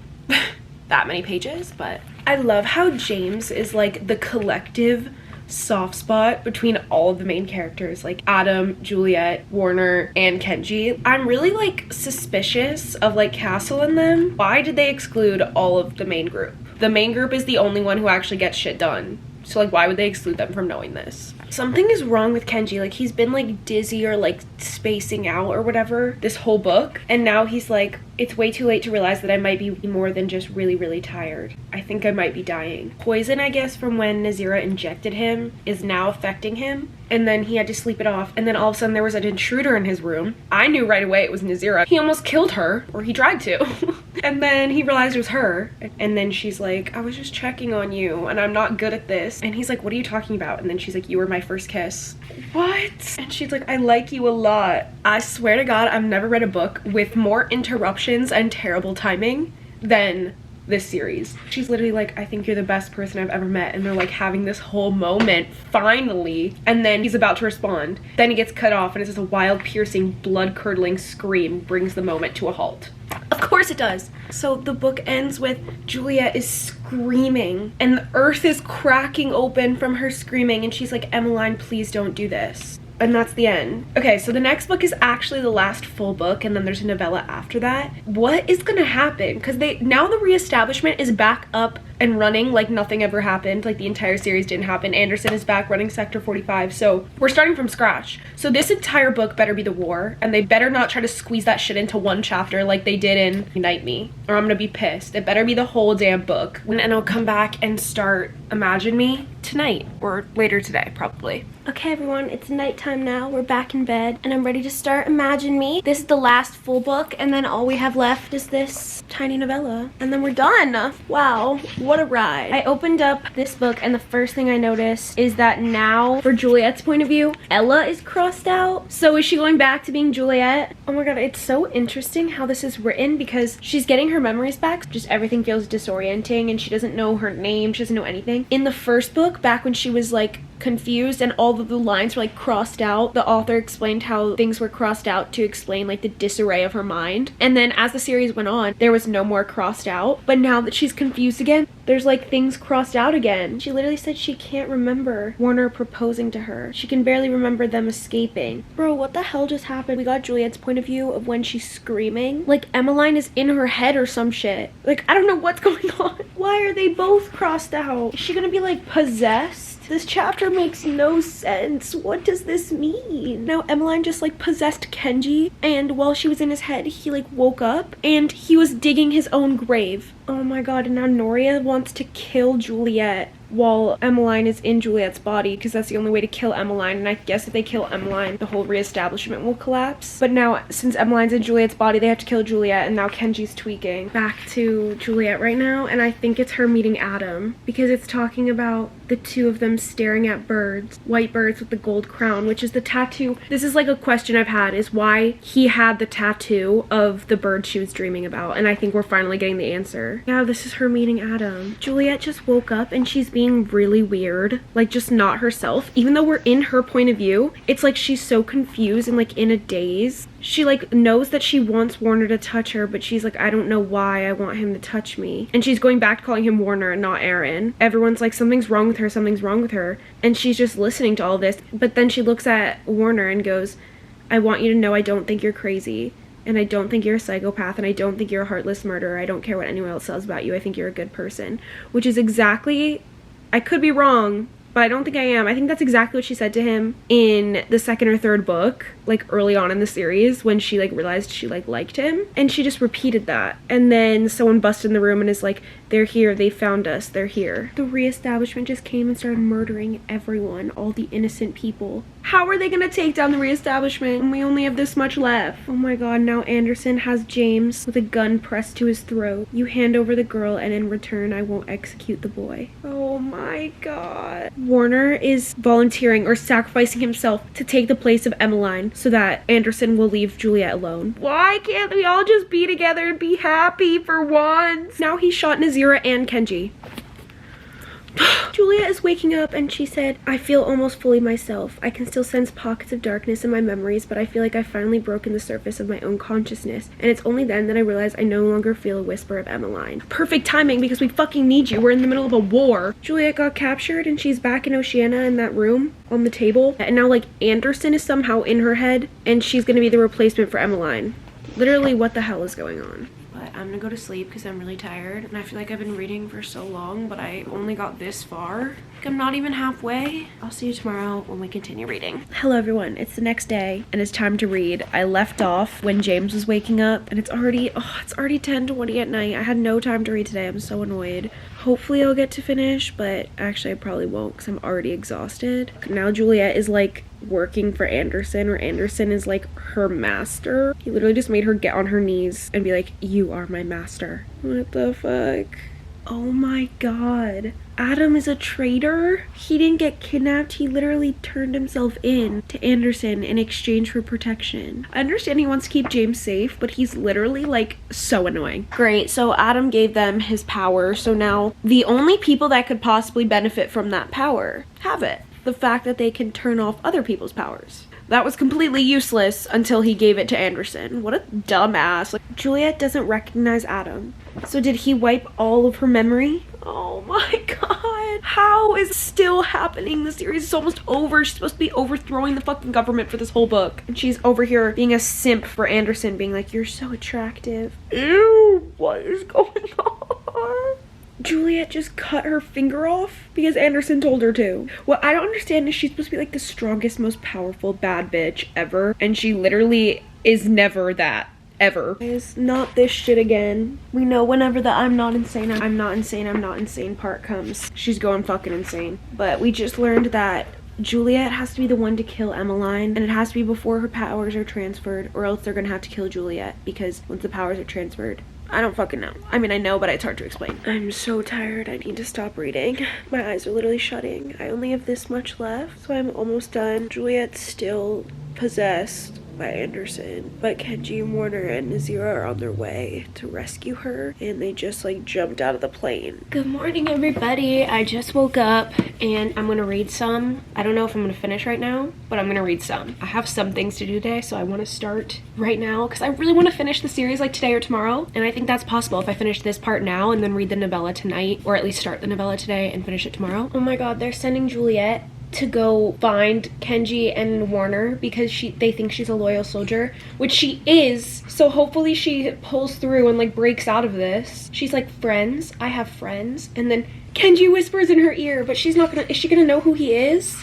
[SPEAKER 1] that many pages. But I love how James is like the collective soft spot between all of the main characters, like Adam, Juliet, Warner, and Kenji. I'm really like suspicious of like Castle and them. Why did they exclude all of the main group? The main group is the only one who actually gets shit done. So like, why would they exclude them from knowing this? Something is wrong with Kenji. Like, he's been like dizzy or like spacing out or whatever this whole book, and now he's like, it's way too late to realize that I might be more than just really tired. I think I might be dying. Poison, I guess, from when Nazira injected him is now affecting him, and then he had to sleep it off, and then all of a sudden there was an intruder in his room. I knew right away it was Nazira. He almost killed her, or he tried to. And then he realized it was her, and then she's like, I was just checking on you and I'm not good at this. And he's like, what are you talking about? And then she's like, you were my first kiss. What? And she's like, I like you a lot. I swear to God, I've never read a book with more interruptions and terrible timing than this series. She's literally like, I think you're the best person I've ever met, and they're like having this whole moment finally, and then he's about to respond, then he gets cut off, and it's just a wild, piercing, blood-curdling scream brings the moment to a halt. Of course it does. So the book ends with Juliet is screaming and the earth is cracking open from her screaming, and she's like, Emmeline, please don't do this. And that's the end. Okay, so the next book is actually the last full book, and then there's a novella after that. What is gonna happen? Because now the reestablishment is back up and running like nothing ever happened. Like, the entire series didn't happen. Anderson is back running Sector 45, so we're starting from scratch. So this entire book better be the war, and they better not try to squeeze that shit into one chapter like they did in Unite Me, or I'm gonna be pissed. It better be the whole damn book. And I'll come back and start Imagine Me tonight, or later today, probably. Okay, everyone, it's nighttime now. We're back in bed, and I'm ready to start Imagine Me. This is the last full book, and then all we have left is this tiny novella, and then we're done. Wow, what a ride. I opened up this book, and the first thing I noticed is that now, for Juliet's point of view, Ella is crossed out. So is she going back to being Juliet? Oh my God, it's so interesting how this is written, because she's getting her memories back. Just everything feels disorienting, and she doesn't know her name. She doesn't know anything. In the first book, back when she was like confused and all of the lines were like crossed out, the author explained how things were crossed out to explain like the disarray of her mind. And then as the series went on, there was no more crossed out. But now that she's confused again, there's like things crossed out again. She literally said she can't remember Warner proposing to her. She can barely remember them escaping. Bro, what the hell just happened? We got Juliet's point of view of when she's screaming. Like, Emmeline is in her head or some shit. Like, I don't know what's going on. Why are they both crossed out? Is she gonna be like possessed? This chapter makes no sense. What does this mean? Now Emmeline just like possessed Kenji, and while she was in his head, he like woke up and he was digging his own grave. Oh my God, and now Noria wants to kill Juliet while Emmeline is in Juliet's body, because that's the only way to kill Emmeline, and I guess if they kill Emmeline, the whole reestablishment will collapse. But now, since Emmeline's in Juliet's body, they have to kill Juliet, and now Kenji's tweaking. Back to Juliet right now, and I think it's her meeting Adam, because it's talking about the two of them staring at birds, white birds with the gold crown, which is the tattoo. This is like a question I've had, is why he had the tattoo of the bird she was dreaming about, and I think we're finally getting the answer. Yeah, this is her meeting Adam. Juliet just woke up and she's being really weird, like just not herself. Even though we're in her point of view, it's like she's so confused and like in a daze. She like knows that she wants Warner to touch her, but she's like, I don't know why I want him to touch me. And she's going back to calling him Warner and not Aaron. Everyone's like, something's wrong with her, something's wrong with her. And she's just listening to all this. But then she looks at Warner and goes, I want you to know I don't think you're crazy. And I don't think you're a psychopath, and I don't think you're a heartless murderer. I don't care what anyone else says about you. I think you're a good person. Which is exactly, I could be wrong, but I don't think I am. I think that's exactly what she said to him in the second or third book, like early on in the series, when she like realized she like liked him, and she just repeated that. And then someone busted in the room and is like, they're here, they found us, they're here. The reestablishment just came and started murdering everyone, all the innocent people. How are they gonna take down the reestablishment when we only have this much left? Oh my god, now Anderson has James with a gun pressed to his throat. You hand over the girl and in return I won't execute the boy. Oh my god. Warner is volunteering or sacrificing himself to take the place of Emmeline so that Anderson will leave Juliet alone. Why can't we all just be together and be happy for once? Now he's shot Nazira and Kenji. Juliet is waking up and she said, I feel almost fully myself. I can still sense pockets of darkness in my memories, but I feel like I've finally broken the surface of my own consciousness. And it's only then that I realize I no longer feel a whisper of Emmeline. Perfect timing because we fucking need you. We're in the middle of a war. Juliet got captured and she's back in Oceania in that room on the table. And now like Anderson is somehow in her head and she's gonna be the replacement for Emmeline. Literally, what the hell is going on? But I'm gonna go to sleep because I'm really tired and I feel like I've been reading for so long, but I only got this far. Like, I'm not even halfway. I'll see you tomorrow when we continue reading. Hello everyone, it's the next day and it's time to read. I left off when James was waking up and it's already 10:20 at night. I had no time to read today. I'm so annoyed. Hopefully I'll get to finish, but actually I probably won't because I'm already exhausted. Now Juliet is like working for Anderson, or Anderson is like her master. He literally just made her get on her knees and be like, you are my master. What the fuck? Oh my god. Adam is a traitor? He didn't get kidnapped. He literally turned himself in to Anderson in exchange for protection. I understand he wants to keep James safe, but he's literally like so annoying. Great, so Adam gave them his power, so now the only people that could possibly benefit from that power have it. The fact that they can turn off other people's powers. That was completely useless until he gave it to Anderson. What a dumbass. Like, Juliet doesn't recognize Adam. So did he wipe all of her memory? Oh my god. How is this still happening? The series is almost over. She's supposed to be overthrowing the fucking government for this whole book. And she's over here being a simp for Anderson, being like, you're so attractive. Ew, what is going on? Juliet just cut her finger off because Anderson told her to. What I don't understand is she's supposed to be like the strongest, most powerful bad bitch ever, and she literally is never that. Ever. It's not this shit again. We know whenever the I'm not insane part comes, she's going fucking insane. But we just learned that Juliet has to be the one to kill Emmeline, and it has to be before her powers are transferred, or else they're gonna have to kill Juliet, because once the powers are transferred, I don't fucking know. I mean, I know, but it's hard to explain. I'm so tired. I need to stop reading. My eyes are literally shutting. I only have this much left, so I'm almost done. Juliet's still possessed by Anderson, but Kenji and Warner and Nazira are on their way to rescue her, and they just like jumped out of the plane. Good morning everybody. I just woke up and I'm gonna read some. I don't know if I'm gonna finish right now, but I'm gonna read some. I have some things to do today, so I want to start right now because I really want to finish the series like today or tomorrow, and I think that's possible if I finish this part now and then read the novella tonight, or at least start the novella today and finish it tomorrow. Oh my god, they're sending Juliet to go find Kenji and Warner because they think she's a loyal soldier, which she is. So hopefully she pulls through and like breaks out of this. She's like, friends, I have friends. And then Kenji whispers in her ear, but she's not gonna, is she gonna know who he is?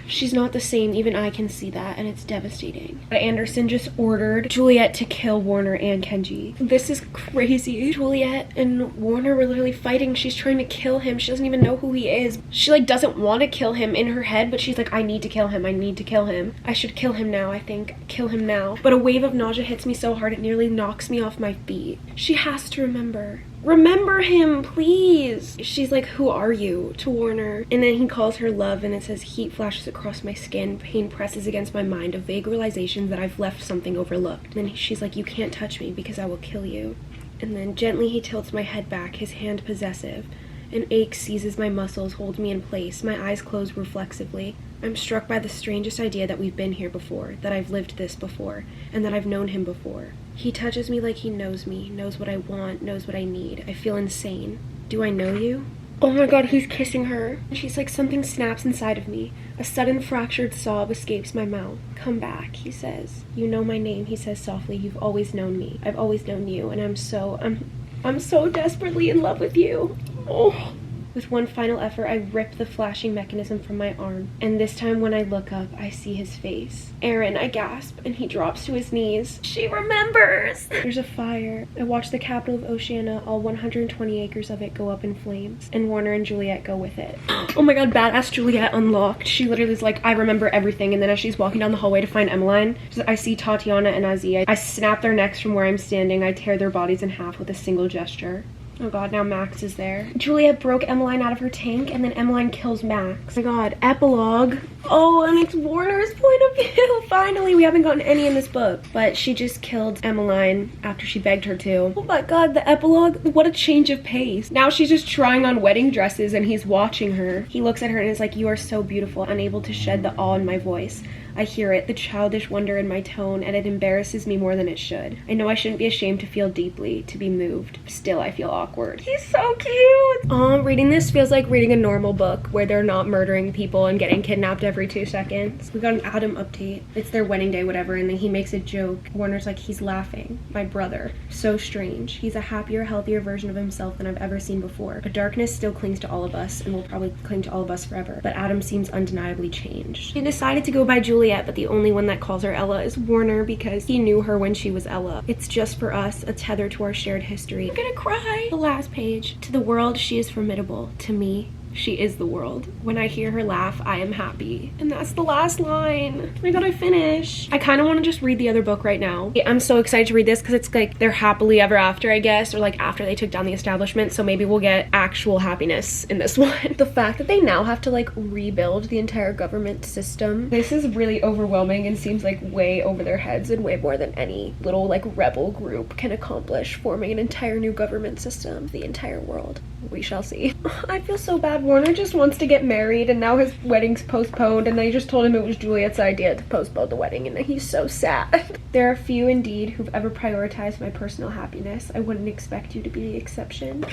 [SPEAKER 1] She's not the same, even I can see that, and it's devastating. But Anderson just ordered Juliet to kill Warner and Kenji. This is crazy. Juliet and Warner were literally fighting. She's trying to kill him. She doesn't even know who he is. She like doesn't want to kill him in her head, but she's like, I need to kill him. I need to kill him. I should kill him now, I think. Kill him now. But a wave of nausea hits me so hard it nearly knocks me off my feet. She has to remember. Remember him, please. She's like, who are you? To Warner. And then he calls her love, and it says, heat flashes across my skin, pain presses against my mind, a vague realization that I've left something overlooked. And then she's like, you can't touch me because I will kill you. And then gently he tilts my head back, his hand possessive. An ache seizes my muscles, holds me in place, my eyes close reflexively. I'm struck by the strangest idea that we've been here before, that I've lived this before, and that I've known him before. He touches me like he knows me, knows what I want, knows what I need. I feel insane. Do I know you? Oh my god, he's kissing her. She's like, something snaps inside of me. A sudden fractured sob escapes my mouth. Come back, he says. You know my name, he says softly. You've always known me. I've always known you, and I'm so desperately in love with you. Oh. With one final effort, I rip the flashing mechanism from my arm, and this time when I look up, I see his face. Aaron, I gasp, and he drops to his knees. She remembers! There's a fire. I watch the capital of Oceania, all 120 acres of it, go up in flames, and Warner and Juliet go with it. Oh my god, badass Juliet unlocked. She literally is like, I remember everything, and then as she's walking down the hallway to find Emmeline, I see Tatiana and Aziz. I snap their necks from where I'm standing. I tear their bodies in half with a single gesture. Oh god, now Max is there. Juliet broke Emmeline out of her tank, and then Emmeline kills Max. Oh my god, epilogue. Oh, and it's Warner's point of view. Finally, we haven't gotten any in this book. But she just killed Emmeline after she begged her to. Oh my god, the epilogue. What a change of pace. Now she's just trying on wedding dresses and he's watching her. He looks at her and is like, you are so beautiful, unable to shed the awe in my voice. I hear it, the childish wonder in my tone, and it embarrasses me more than it should. I know I shouldn't be ashamed to feel deeply, to be moved. Still, I feel awkward. He's so cute! Reading this feels like reading a normal book where they're not murdering people and getting kidnapped every 2 seconds. We got an Adam update. It's their wedding day, whatever, and then he makes a joke. Warner's like, he's laughing. My brother. So strange. He's a happier, healthier version of himself than I've ever seen before. A darkness still clings to all of us, and will probably cling to all of us forever. But Adam seems undeniably changed. He decided to go by Juliet, but the only one that calls her Ella is Warner because he knew her when she was Ella. It's just for us, a tether to our shared history. I'm gonna cry. The last page. To the world, she is formidable. To me, she is the world. When I hear her laugh, I am happy. And that's the last line. Oh my god, I finished. I kind of want to just read the other book right now. I'm so excited to read this because it's like they're happily ever after, I guess, or like after they took down the establishment, so maybe we'll get actual happiness in this one. The fact that they now have to like rebuild the entire government system, this is really overwhelming and seems like way over their heads and way more than any little like rebel group can accomplish, forming an entire new government system, the entire world. We shall see. I feel so bad. Warner just wants to get married and now his wedding's postponed, and they just told him it was Juliet's idea to postpone the wedding, and he's so sad. There are few indeed who've ever prioritized my personal happiness. I wouldn't expect you to be the exception.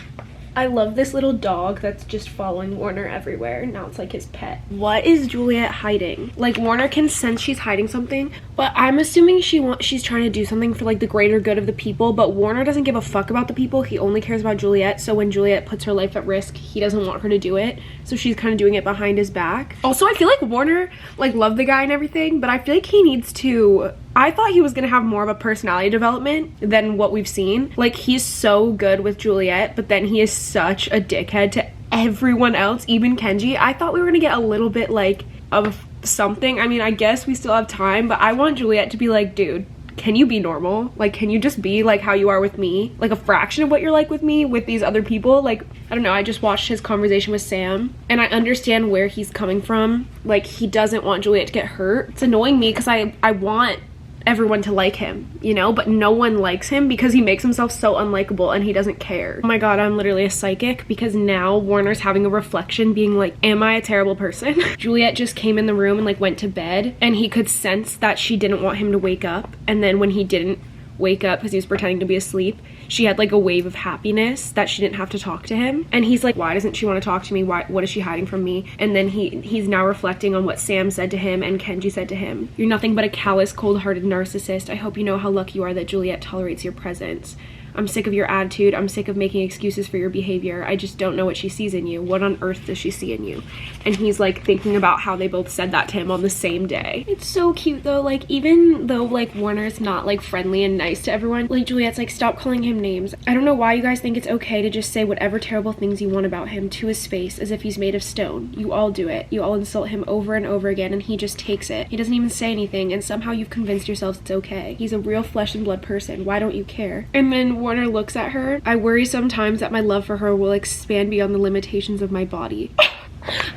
[SPEAKER 1] I love this little dog that's just following Warner everywhere. Now it's like his pet. What is Juliet hiding? Like, Warner can sense she's hiding something, but I'm assuming she's trying to do something for like the greater good of the people, but Warner doesn't give a fuck about the people. He only cares about Juliet, so when Juliet puts her life at risk, he doesn't want her to do it, so she's kind of doing it behind his back. Also, I feel like Warner like loved the guy and everything, but I feel like he needs to... I thought he was gonna have more of a personality development than what we've seen. Like, he's so good with Juliet, but then he is such a dickhead to everyone else, even Kenji. I thought we were gonna get a little bit like of something. I mean, I guess we still have time, but I want Juliet to be like, dude, can you be normal? Like, can you just be like how you are with me? Like a fraction of what you're like with me with these other people? Like, I don't know, I just watched his conversation with Sam and I understand where he's coming from. Like, he doesn't want Juliet to get hurt. It's annoying me because I want everyone to like him, you know, but no one likes him because he makes himself so unlikable and he doesn't care. Oh my god, I'm literally a psychic because now Warner's having a reflection being like, am I a terrible person? Juliet just came in the room and like went to bed, and he could sense that she didn't want him to wake up, and then when he didn't wake up because he was pretending to be asleep, she had like a wave of happiness that she didn't have to talk to him, and he's like, why doesn't she want to talk to me? What is she hiding from me? And then he's now reflecting on what Sam said to him and Kenji said to him. You're nothing but a callous, cold-hearted narcissist. I hope you know how lucky you are that Juliet tolerates your presence. I'm sick of your attitude. I'm sick of making excuses for your behavior. I just don't know what she sees in you. What on earth does she see in you? And he's like thinking about how they both said that to him on the same day. It's so cute though. Like, even though like Warner's not like friendly and nice to everyone, like Juliet's like, stop calling him names. I don't know why you guys think it's okay to just say whatever terrible things you want about him to his face as if he's made of stone. You all do it. You all insult him over and over again and he just takes it. He doesn't even say anything, and somehow you've convinced yourselves it's okay. He's a real flesh and blood person. Why don't you care? And then Warner looks at her. I worry sometimes that my love for her will expand beyond the limitations of my body.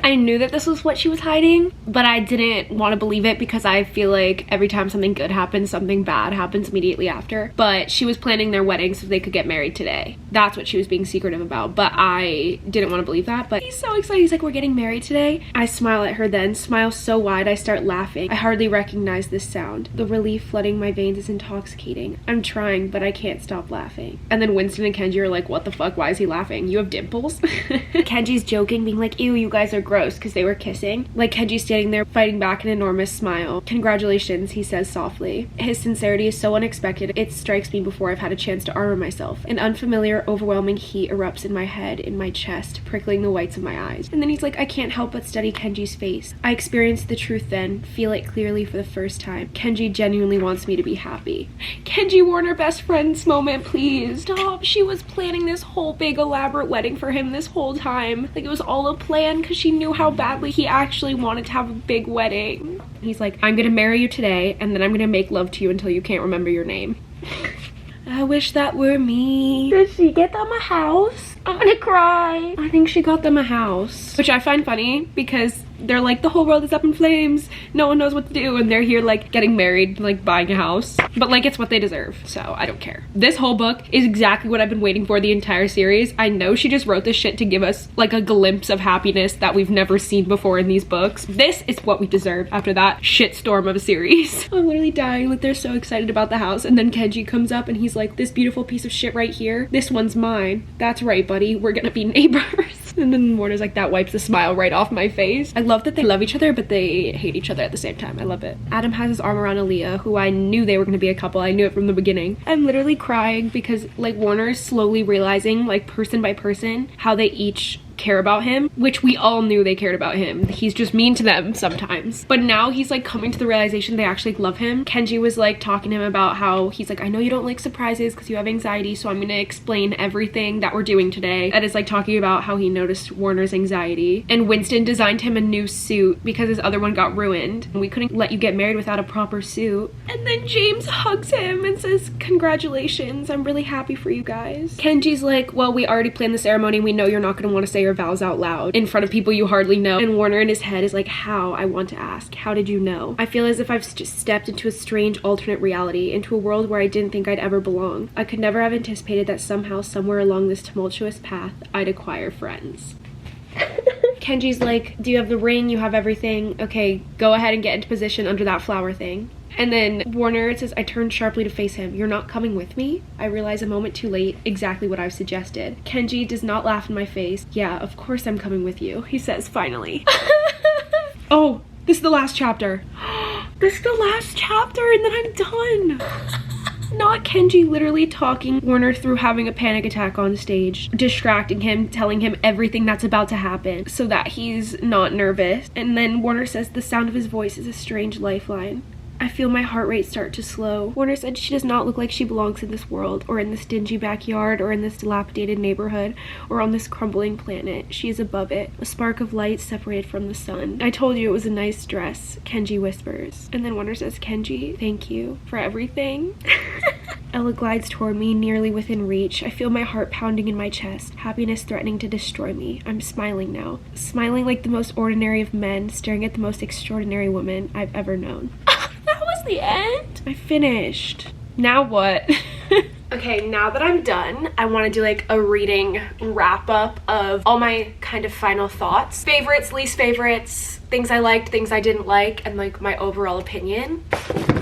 [SPEAKER 1] I knew that this was what she was hiding, but I didn't want to believe it because I feel like every time something good happens, something bad happens immediately after. But she was planning their wedding so they could get married today. That's what she was being secretive about, but I didn't want to believe that. But he's so excited. He's like, we're getting married today. I smile at her then, smile so wide I start laughing. I hardly recognize this sound. The relief flooding my veins is intoxicating. I'm trying, but I can't stop laughing. And then Winston and Kenji are like, what the fuck? Why is he laughing? You have dimples? Kenji's joking, being like, ew, you guys are gross because they were kissing. Like, Kenji's standing there fighting back an enormous smile. "Congratulations," he says softly. His sincerity is so unexpected, it strikes me before I've had a chance to armor myself. An unfamiliar, overwhelming heat erupts in my head, in my chest, prickling the whites of my eyes. And then he's like, "I can't help but study Kenji's face. I experience the truth then, feel it clearly for the first time. Kenji genuinely wants me to be happy." Kenji Warner best friends moment, please. Stop. She was planning this whole big elaborate wedding for him this whole time. Like, it was all a plan because she knew how badly he actually wanted to have a big wedding. He's like, "I'm gonna marry you today, and then I'm gonna make love to you until you can't remember your name." I wish that were me. Did she get them a house? I'm gonna cry. I think she got them a house. Which I find funny because they're like, the whole world is up in flames, no one knows what to do, and they're here like getting married, like buying a house. But like, it's what they deserve, so I don't care. This whole book is exactly what I've been waiting for the entire series. I know she just wrote this shit to give us like a glimpse of happiness that we've never seen before in these books. This is what we deserve after that shitstorm of a series. I'm literally dying. Like, they're so excited about the house, and then Kenji comes up and he's like, "This beautiful piece of shit right here, this one's mine." "That's right, buddy, we're gonna be neighbors." And then Warner's like, "That wipes the smile right off my face." I love that they love each other, but they hate each other at the same time. I love it. Adam has his arm around Aaliyah, who I knew they were going to be a couple. I knew it from the beginning. I'm literally crying because like Warner is slowly realizing, like person by person, how they each care about him, which we all knew they cared about him. He's just mean to them sometimes. But now he's like coming to the realization they actually love him. Kenji was like talking to him about how he's like, "I know you don't like surprises because you have anxiety, so I'm gonna explain everything that we're doing today." And is like talking about how he noticed Warner's anxiety. And Winston designed him a new suit because his other one got ruined. "We couldn't let you get married without a proper suit." And then James hugs him and says, "Congratulations, I'm really happy for you guys." Kenji's like, "Well, we already planned the ceremony. We know you're not gonna want to say your vows out loud in front of people you hardly know." And Warner in his head is like, "How? I want to ask. How did you know? I feel as if I've just stepped into a strange alternate reality, into a world where I didn't think I'd ever belong. I could never have anticipated that somehow, somewhere along this tumultuous path, I'd acquire friends." Kenji's like, "Do you have the ring? You have everything. Okay, go ahead and get into position under that flower thing." And then Warner says, I turned sharply to face him. "You're not coming with me?" I realize a moment too late exactly what I've suggested. Kenji does not laugh in my face. "Yeah, of course I'm coming with you," he says finally. Oh, this is the last chapter. This is the last chapter and then I'm done. Not Kenji literally talking Warner through having a panic attack on stage, distracting him, telling him everything that's about to happen so that he's not nervous. And then Warner says the sound of his voice is a strange lifeline. I feel my heart rate start to slow. Warner said she does not look like she belongs in this world, or in this dingy backyard, or in this dilapidated neighborhood, or on this crumbling planet. She is above it, a spark of light separated from the sun. "I told you it was a nice dress," Kenji whispers. And then Warner says, "Kenji, thank you for everything." Ella glides toward me, nearly within reach. I feel my heart pounding in my chest, happiness threatening to destroy me. I'm smiling now. Smiling like the most ordinary of men, staring at the most extraordinary woman I've ever known. That was the end? I finished. Now what? Okay, now that I'm done, I want to do like a reading wrap up of all my kind of final thoughts. Favorites, least favorites, things I liked, things I didn't like, and like my overall opinion.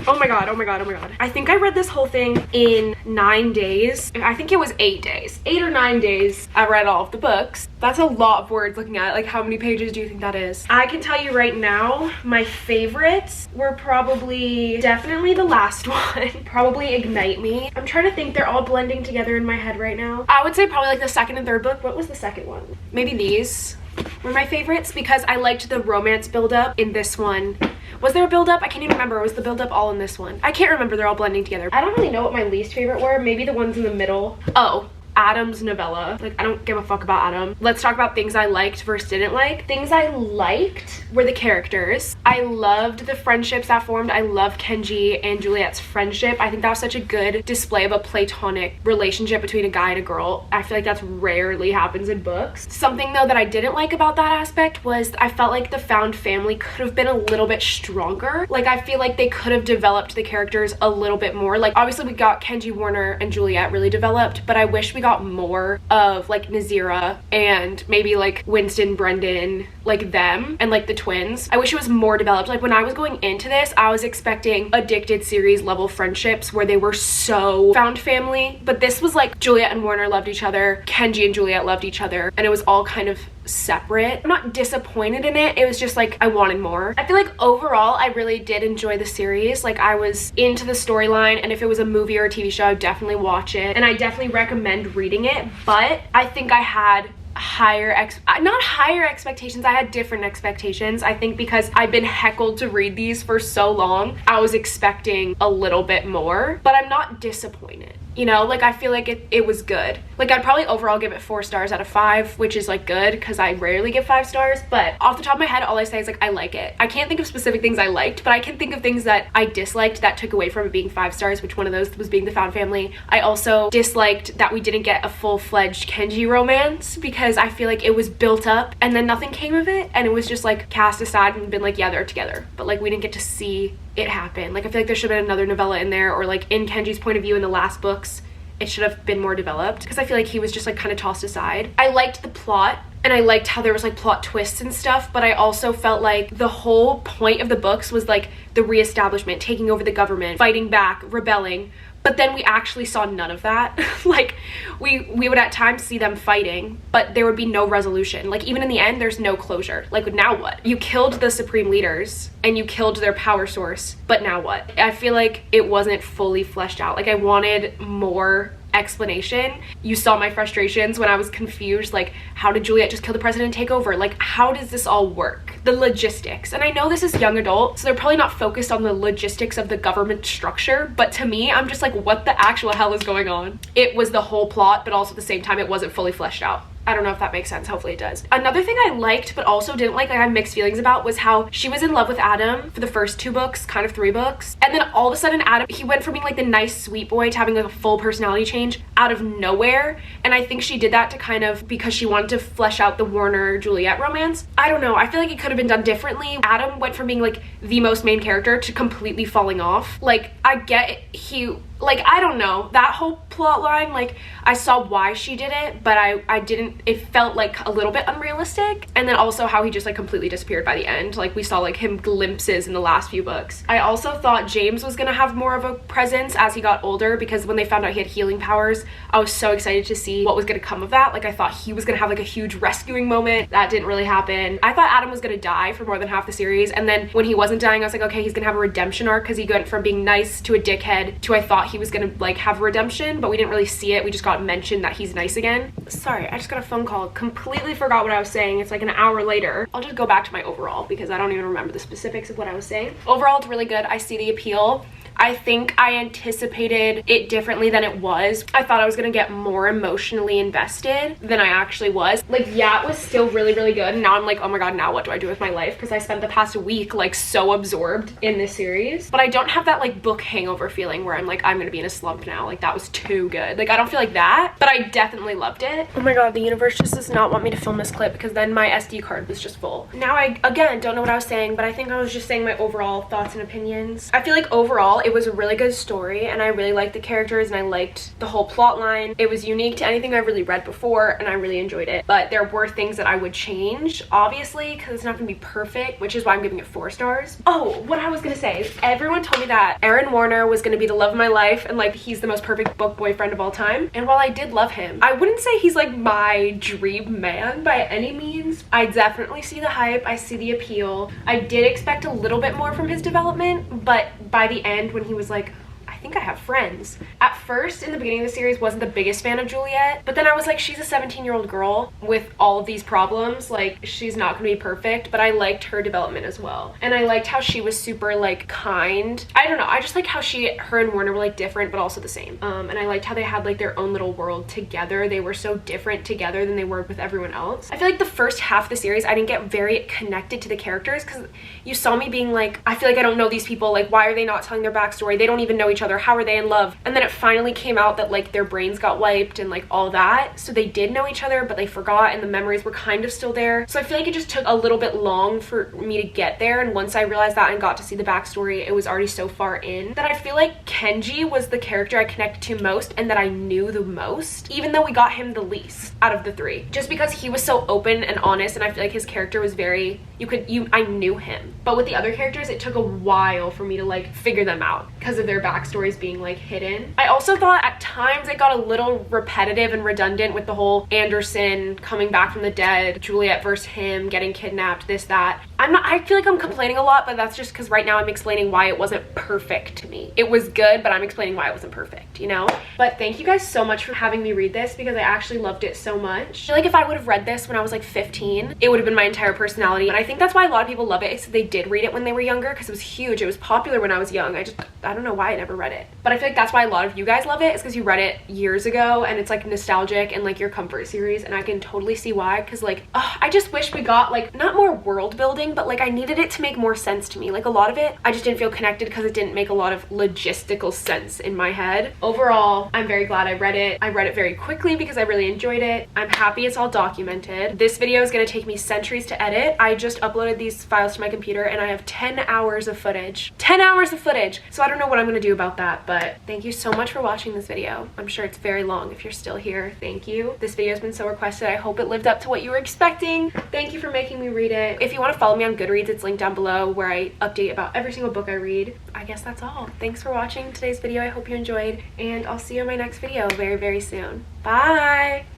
[SPEAKER 1] Oh my god, oh my god, oh my god. I think I read this whole thing in 9 days. I think it was 8 days. 8 or 9 days I read all of the books. That's a lot of words looking at it. Like, how many pages do you think that is? I can tell you right now, my favorites were probably definitely the last one. Probably Ignite Me. I'm trying to think, they're all blending together in my head right now. I would say probably like the second and third book. What was the second one? Maybe these were my favorites because I liked the romance buildup in this one. Was there a build-up? I can't even remember. Was the build-up all in this one? I can't remember. They're all blending together. I don't really know what my least favorite were. Maybe the ones in the middle. Oh, Adam's novella. Like, I don't give a fuck about Adam. Let's talk about things I liked versus didn't like. Things I liked were the characters. I loved the friendships that formed. I love Kenji and Juliet's friendship. I think that was such a good display of a platonic relationship between a guy and a girl. I feel like that's rarely happens in books. Something though that I didn't like about that aspect was I felt like the found family could have been a little bit stronger. Like, I feel like they could have developed the characters a little bit more. Like, obviously we got Kenji, Warner, and Juliet really developed, but I wish we got more of like Nazira and maybe like Winston, Brendan, like them and like the twins. I wish it was more developed. Like when I was going into this, I was expecting Addicted series level friendships where they were so found family, but this was like Juliet and Warner loved each other, Kenji and Juliet loved each other, and it was all kind of separate. I'm not disappointed in it, it was just like I wanted more. I feel like overall I really did enjoy the series. Like I was into the storyline, and if it was a movie or a TV show, I'd definitely watch it, and I definitely recommend reading it. But I think I had not higher expectations, I had different expectations. I think because I've been heckled to read these for so long, I was expecting a little bit more, but I'm not disappointed. You know, like I feel like it was good. Like I'd probably overall give it 4 stars out of 5, which is like good because I rarely give 5 stars, but off the top of my head all I say is like I like it. I can't think of specific things I liked, but I can think of things that I disliked that took away from it being 5 stars, which one of those was being the found family. I also disliked that we didn't get a full-fledged Kenji romance because I feel like it was built up and then nothing came of it, and it was just like cast aside and been like, yeah, they're together, but like we didn't get to see it happen. Like I feel like there should have been another novella in there, or like in Kenji's point of view in the last books, it should have been more developed because I feel like he was just like kind of tossed aside. I liked the plot and I liked how there was like plot twists and stuff, but I also felt like the whole point of the books was like the reestablishment, taking over the government, fighting back, rebelling. But then we actually saw none of that. Like we would at times see them fighting, but there would be no resolution. Like even in the end, there's no closure. Like now what? You killed the supreme leaders and you killed their power source, but now what? I feel like it wasn't fully fleshed out. Like I wanted more explanation. You saw my frustrations when I was confused, like how did Juliet just kill the president and take over? Like how does this all work? The logistics. And I know this is young adult, so they're probably not focused on the logistics of the government structure, but to me I'm just like, what the actual hell is going on? It was the whole plot, but also at the same time it wasn't fully fleshed out. I don't know if that makes sense. Hopefully it does. Another thing I liked but also didn't like I have mixed feelings about, was how she was in love with Adam for the first 2 books, kind of 3 books, and then all of a sudden Adam, he went from being like the nice sweet boy to having like a full personality change out of nowhere. And I think she did that to kind of because she wanted to flesh out the Warner Juliet romance. I don't know, I feel like it could have been done differently. Adam went from being like the most main character to completely falling off. Like I get it, like I don't know, that whole plot line, like I saw why she did it, but I didn't, it felt like a little bit unrealistic. And then also how he just like completely disappeared by the end. Like we saw like him glimpses in the last few books. I also thought James was gonna have more of a presence as he got older, because when they found out he had healing powers, I was so excited to see what was gonna come of that. Like I thought he was gonna have like a huge rescuing moment. That didn't really happen. I thought Adam was gonna die for more than half the series, and then when he wasn't dying I was like, okay, he's gonna have a redemption arc, because he went from being nice to a dickhead to I thought he was gonna like have a redemption, but we didn't really see it. We just got mentioned that he's nice again. Sorry, I just got a phone call. Completely forgot what I was saying. It's like an hour later. I'll just go back to my overall because I don't even remember the specifics of what I was saying. Overall, it's really good. I see the appeal. I think I anticipated it differently than it was. I thought I was gonna get more emotionally invested than I actually was. Like, yeah, it was still really, really good. And now I'm like, oh my god, now what do I do with my life? Because I spent the past week like so absorbed in this series. But I don't have that like book hangover feeling where I'm like, I'm gonna be in a slump now. Like that was too good. Like I don't feel like that, but I definitely loved it. Oh my god, the universe just does not want me to film this clip because then my SD card was just full. Now I, again, don't know what I was saying, but I think I was just saying my overall thoughts and opinions. I feel like overall, it was a really good story and I really liked the characters and I liked the whole plot line. It was unique to anything I've really read before and I really enjoyed it. But there were things that I would change, obviously, because it's not gonna be perfect, which is why I'm giving it 4 stars. Oh, what I was gonna say, everyone told me that Aaron Warner was gonna be the love of my life and like he's the most perfect book boyfriend of all time. And while I did love him, I wouldn't say he's like my dream man by any means. I definitely see the hype, I see the appeal. I did expect a little bit more from his development, but by the end when he was like, I think I have friends. At first, in the beginning of the series, wasn't the biggest fan of Juliet, but then I was like, she's a 17-year-old girl with all of these problems. Like, she's not gonna be perfect, but I liked her development as well. And I liked how she was super, like, kind. I don't know, I just like how her and Warner were, like, different, but also the same. And I liked how they had, like, their own little world together. They were so different together than they were with everyone else. I feel like the first half of the series, I didn't get very connected to the characters, because you saw me being like, I feel like I don't know these people. Like, why are they not telling their backstory? They don't even know each other. other? How are they in love? And then it finally came out that like their brains got wiped and like all that. So they did know each other, but they forgot and the memories were kind of still there. So I feel like it just took a little bit long for me to get there. And once I realized that and got to see the backstory, it was already so far in that I feel like Kenji was the character I connected to most and that I knew the most, even though we got him the least out of the three, just because he was so open and honest. And I feel like his character was very, I knew him. But with the other characters, it took a while for me to like figure them out because of their backstories being like hidden. I also thought at times it got a little repetitive and redundant with the whole Anderson coming back from the dead, Juliet versus him, getting kidnapped, this, that. I feel like I'm complaining a lot, but that's just because right now I'm explaining why it wasn't perfect to me. It was good, but I'm explaining why it wasn't perfect, you know? But thank you guys so much for having me read this because I actually loved it so much. I feel like if I would have read this when I was like 15, it would have been my entire personality. And I think that's why a lot of people love it, is they did read it when they were younger because it was huge. It was popular when I was young. I don't know why I never read it. But I feel like that's why a lot of you guys love it, is because you read it years ago and it's like nostalgic and like your comfort series. And I can totally see why, because like, I just wish we got like, not more world building, but like I needed it to make more sense to me. Like a lot of it, I just didn't feel connected because it didn't make a lot of logistical sense in my head. Overall, I'm very glad I read it. I read it very quickly because I really enjoyed it. I'm happy it's all documented. This video is going to take me centuries to edit. I just uploaded these files to my computer and I have 10 hours of footage. 10 hours of footage! So I don't know what I'm going to do about that, but thank you so much for watching this video. I'm sure it's very long if you're still here. Thank you. This video has been so requested. I hope it lived up to what you were expecting. Thank you for making me read it. If you want to follow me on Goodreads, it's linked down below where I update about every single book I read. I guess that's all. Thanks for watching today's video. I hope you enjoyed, and I'll see you in my next video very, very soon. Bye!